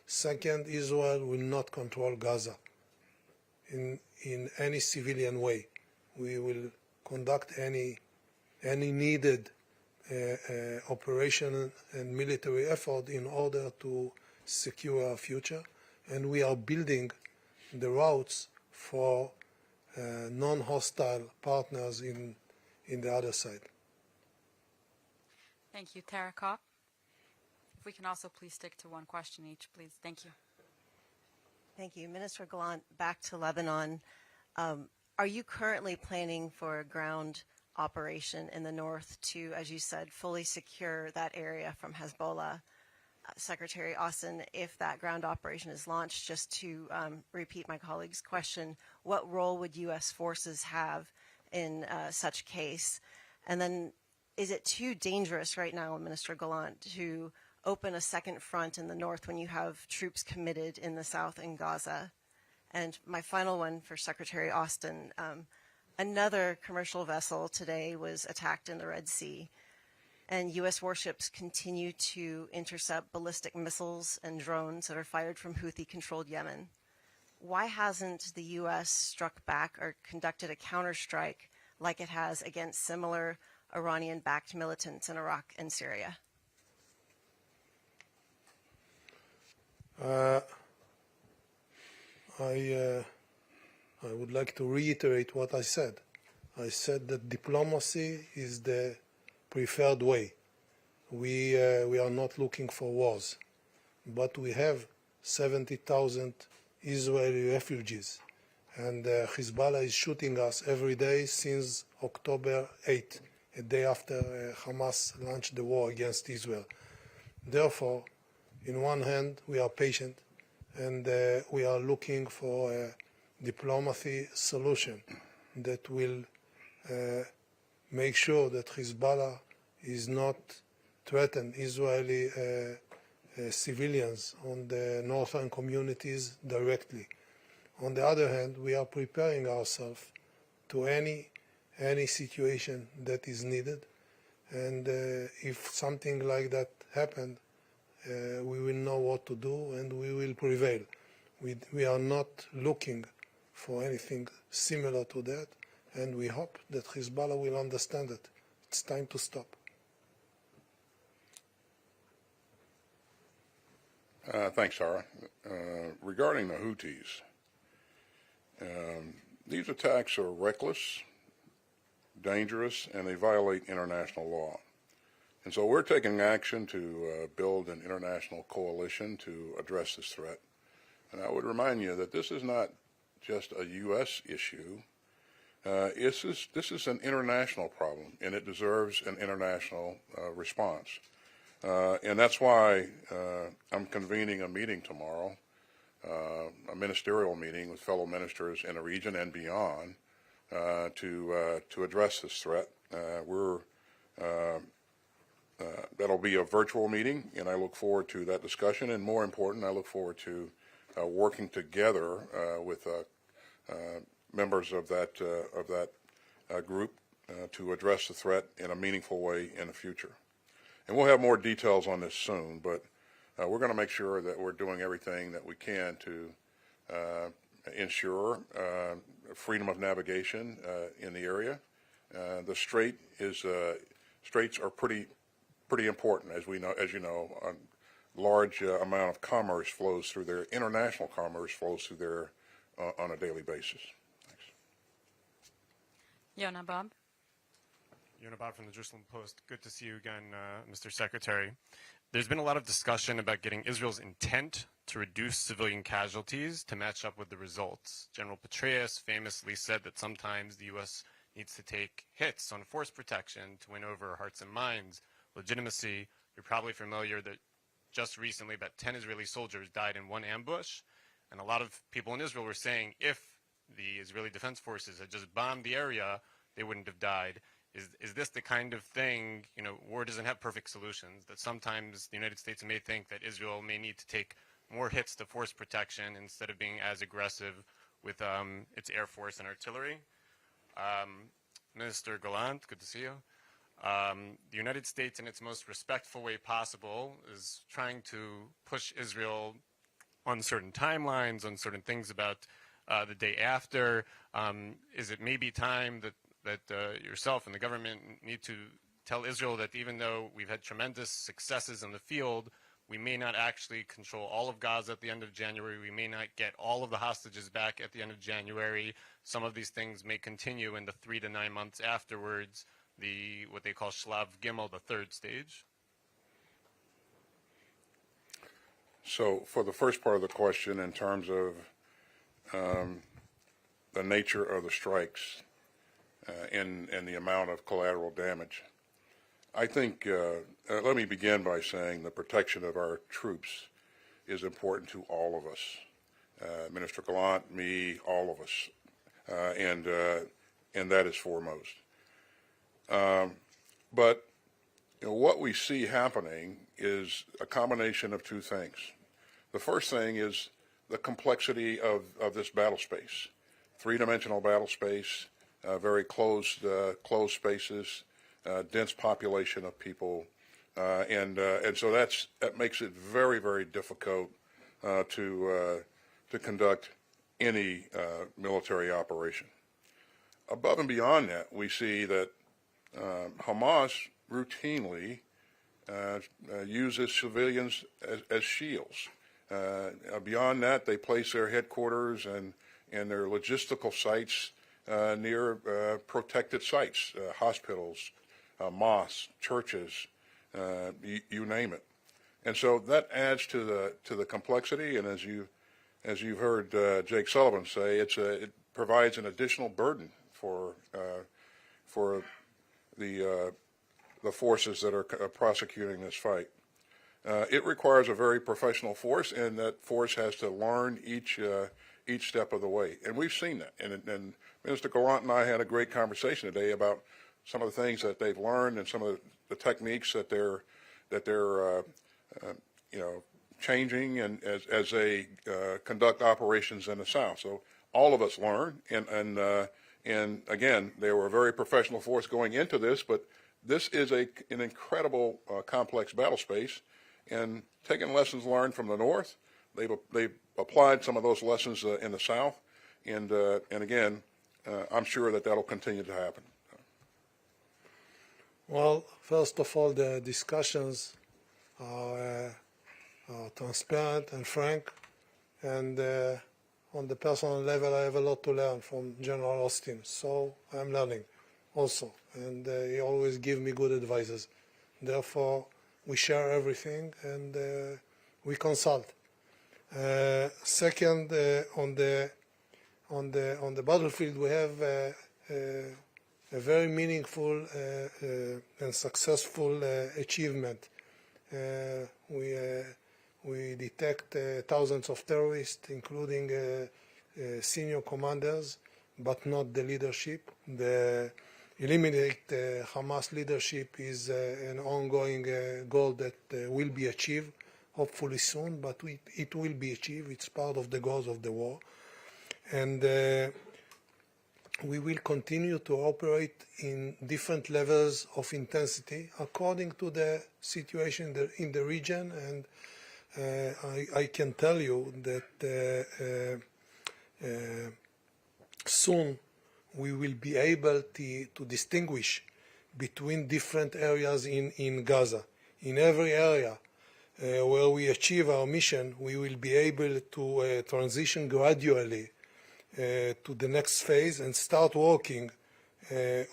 Second, Israel will not control Gaza in any civilian way. We will conduct any needed operation and military effort in order to secure our future, and we are building the routes for non-hostile partners in the other side. Thank you, Tara Kopp. If we can also please stick to one question each, please. Thank you. Thank you. Minister Gallant, back to Lebanon. Are you currently planning for a ground operation in the north to, as you said, fully secure that area from Hezbollah? Secretary Austin, if that ground operation is launched, just to repeat my colleague's question, what role would U.S. forces have in such case? And then is it too dangerous right now, Minister Gallant, to open a second front in the north when you have troops committed in the south in Gaza? And my final one for Secretary Austin, another commercial vessel today was attacked in the Red Sea, and U.S. warships continue to intercept ballistic missiles and drones that are fired from Houthi-controlled Yemen. Why hasn't the U.S. struck back or conducted a counterstrike like it has against similar Iranian-backed militants in Iraq and Syria? I would like to reiterate what I said. I said that diplomacy is the preferred way. We are not looking for wars, but we have 70,000 Israeli refugees, and Hezbollah is shooting us every day since October 8, a day after Hamas launched the war against Israel. Therefore, in one hand, we are patient, and we are looking for a diplomacy solution that will make sure that Hezbollah is not threaten Israeli civilians on the northern communities directly. On the other hand, we are preparing ourselves to any situation that is needed, and if something like that happened, we will know what to do and we will prevail. We are not looking for anything similar to that, and we hope that Hezbollah will understand it. It's time to stop. Thanks, Sarah. Regarding the Houthis, these attacks are reckless, dangerous, and they violate international law. And so we're taking action to build an international coalition to address this threat. And I would remind you that this is not just a U.S. issue. This is an international problem, and it deserves an international response. And that's why I'm convening a meeting tomorrow, a ministerial meeting with fellow ministers in the region and beyond, to address this threat. We're that'll be a virtual meeting, and I look forward to that discussion. And more important, I look forward to working together with members of that group to address the threat in a meaningful way in the future. And we'll have more details on this soon, but we're going to make sure that we're doing everything that we can to ensure freedom of navigation in the area. The straits are pretty important, as you know. A large amount of commerce flows through there. International commerce flows through there on a daily basis. Thanks. Yonah Bob. Yonah Bob from the Jerusalem Post. Good to see you again, Mr. Secretary. There's been a lot of discussion about getting Israel's intent to reduce civilian casualties to match up with the results. General Petraeus famously said that sometimes the U.S. needs to take hits on force protection to win over hearts and minds. Legitimacy, you're probably familiar that just recently about 10 Israeli soldiers died in one ambush, and a lot of people in Israel were saying if the Israeli Defense Forces had just bombed the area, they wouldn't have died. Is this the kind of thing, war doesn't have perfect solutions, that sometimes the United States may think that Israel may need to take more hits to force protection instead of being as aggressive with its air force and artillery? Minister Gallant, good to see you. The United States, in its most respectful way possible, is trying to push Israel on certain timelines, on certain things about the day after. Is it maybe time that yourself and the government need to tell Israel that even though we've had tremendous successes in the field, we may not actually control all of Gaza at the end of January. We may not get all of the hostages back at the end of January. Some of these things may continue in the 3 to 9 months afterwards, what they call Shlav Gimel, the third stage. So for the first part of the question, in terms of the nature of the strikes and the amount of collateral damage, I think, let me begin by saying the protection of our troops is important to all of us. Minister Gallant, me, all of us, and that is foremost. But what we see happening is a combination of two things. The first thing is the complexity of this battle space, three-dimensional battle space, very closed spaces, dense population of people, and so that makes it very, very difficult to conduct any military operation. Above and beyond that, we see that Hamas routinely uses civilians as shields. Beyond that, they place their headquarters and their logistical sites near protected sites, hospitals, mosques, churches, you name it. And so that adds to the complexity. And as you've heard Jake Sullivan say, it provides an additional burden for the forces that are prosecuting this fight. It requires a very professional force, and that force has to learn each step of the way. And we've seen that. And Minister Gallant and I had a great conversation today about some of the things that they've learned and some of the techniques that they're changing and as they conduct operations in the South. So all of us learn, and again, they were a very professional force going into this, but this is an incredible complex battle space, and taking lessons learned from the North, they've applied some of those lessons in the South, and again, I'm sure that'll continue to happen. Well, first of all, the discussions are transparent and frank, and on the personal level, I have a lot to learn from General Austin, so I'm learning also, and he always gives me good advices. Therefore, we share everything and we consult. Second, on the battlefield, we have a very meaningful and successful achievement. We detect thousands of terrorists, including senior commanders, but not the leadership. The eliminate Hamas leadership is an ongoing goal that will be achieved, hopefully soon, but it will be achieved. It's part of the goals of the war. And we will continue to operate in different levels of intensity according to the situation in the region. And I can tell you that soon we will be able to distinguish between different areas in Gaza. In every area where we achieve our mission, we will be able to transition gradually to the next phase and start working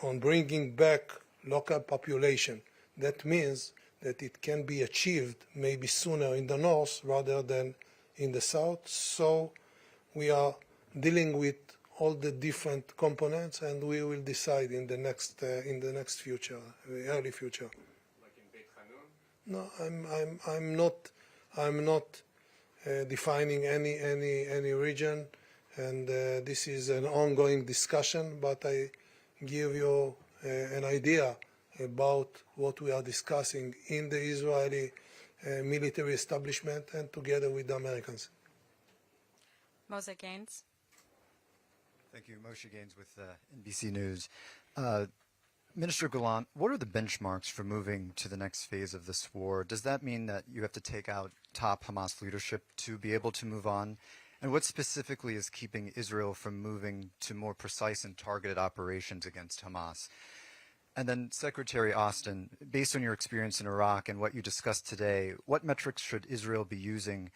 on bringing back local population. That means that it can be achieved maybe sooner in the north rather than in the south. So we are dealing with all the different components, and we will decide in the next future, the early future. Like in Beit Hanun? No, I'm not defining any region, and this is an ongoing discussion. But I give you an idea about what we are discussing in the Israeli military establishment and together with the Americans. Moshe Gaines. Thank you. Moshe Gaines with NBC News. Minister Gallant, what are the benchmarks for moving to the next phase of this war? Does that mean that you have to take out top Hamas leadership to be able to move on? And what specifically is keeping Israel from moving to more precise and targeted operations against Hamas? And then, Secretary Austin, based on your experience in Iraq and what you discussed today, what metrics should Israel be using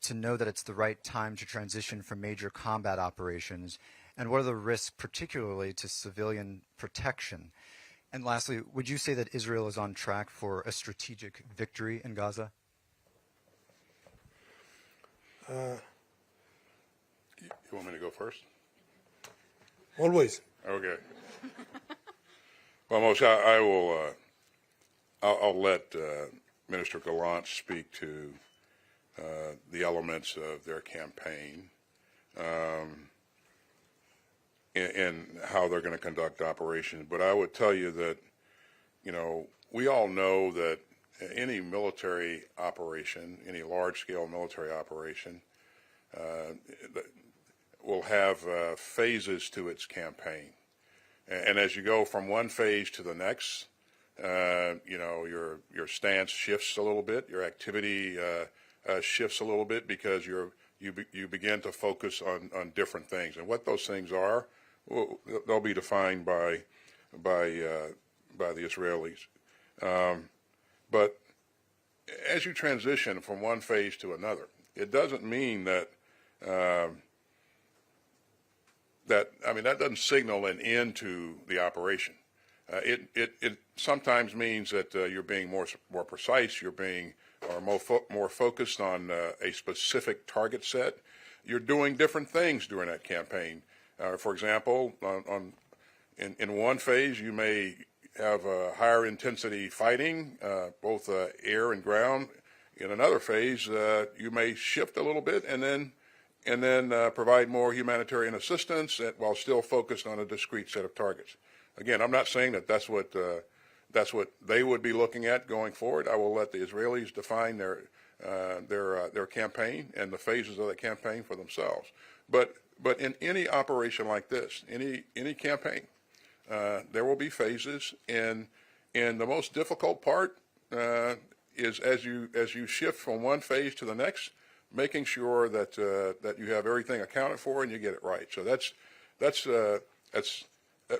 to know that it's the right time to transition from major combat operations? And what are the risks, particularly to civilian protection? And lastly, would you say that Israel is on track for a strategic victory in Gaza? You want me to go first? Always. Okay. Well, Moshe, I will. I'll let Minister Gallant speak to the elements of their campaign and how they're going to conduct operations. But I would tell you that, we all know that any military operation, any large-scale military operation, will have phases to its campaign. And as you go from one phase to the next, your stance shifts a little bit, your activity shifts a little bit because you begin to focus on different things. And what those things are, they'll be defined by the Israelis. But as you transition from one phase to another, it doesn't mean that that doesn't signal an end to the operation. It sometimes means that you're being more precise, you're being more focused on a specific target set. You're doing different things during that campaign. For example, in one phase, you may have higher intensity fighting, both air and ground. In another phase, you may shift a little bit and then provide more humanitarian assistance while still focused on a discrete set of targets. Again, I'm not saying that that's what they would be looking at going forward. I will let the Israelis define their campaign and the phases of the campaign for themselves. But in any operation like this, any campaign, there will be phases, and the most difficult part is as you shift from one phase to the next, making sure that you have everything accounted for and you get it right. So that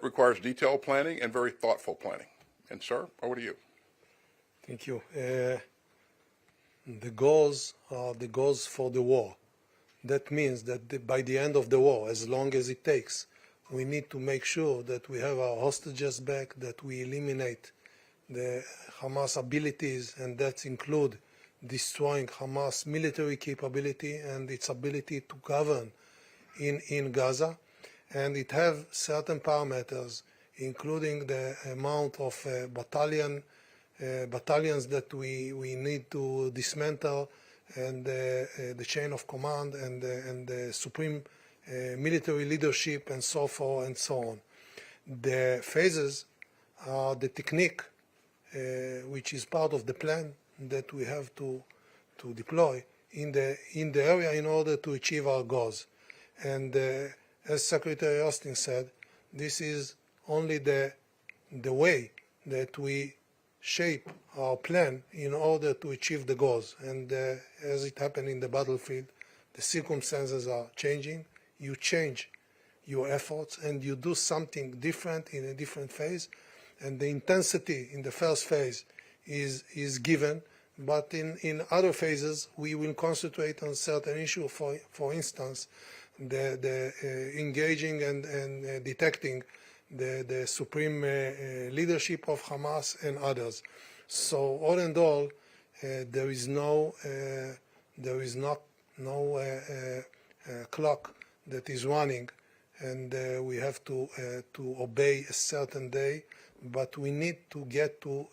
requires detailed planning and very thoughtful planning. And sir, over to you. Thank you. The goals are the goals for the war. That means that by the end of the war, as long as it takes, we need to make sure that we have our hostages back, that we eliminate the Hamas abilities, and that include destroying Hamas military capability and its ability to govern in Gaza. And it have certain parameters, including the amount of battalions that we need to dismantle, and the chain of command and the supreme military leadership and so forth and so on. The phases are the technique which is part of the plan that we have to deploy in the area in order to achieve our goals. And as Secretary Austin said, this is only the way that we shape our plan in order to achieve the goals. And as it happened in the battlefield, the circumstances are changing. You change your efforts and you do something different in a different phase. And the intensity in the first phase is given, but in other phases we will concentrate on certain issues. For instance, the engaging and detecting the supreme leadership of Hamas and others. So all in all, there is no clock that is running, and we have to obey a certain day. But we need to get to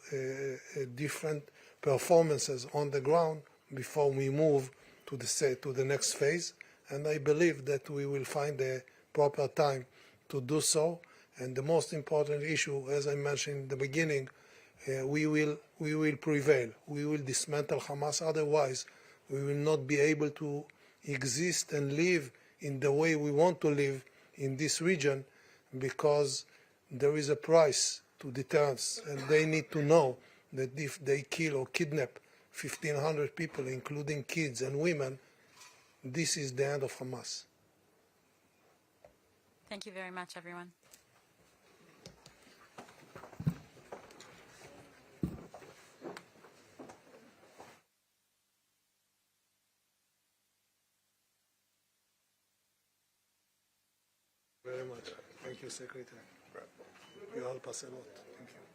different performances on the ground before we move to the next phase. And I believe that we will find a proper time to do so. And the most important issue, as I mentioned in the beginning, we will prevail. We will dismantle Hamas. Otherwise, we will not be able to exist and live in the way we want to live in this region, because there is a price to deterrence, and they need to know that if they kill or kidnap 1,500 people, including kids and women, this is the end of Hamas. Thank you very much, everyone. Very much. Thank you, Secretary. You help us a lot. Thank you.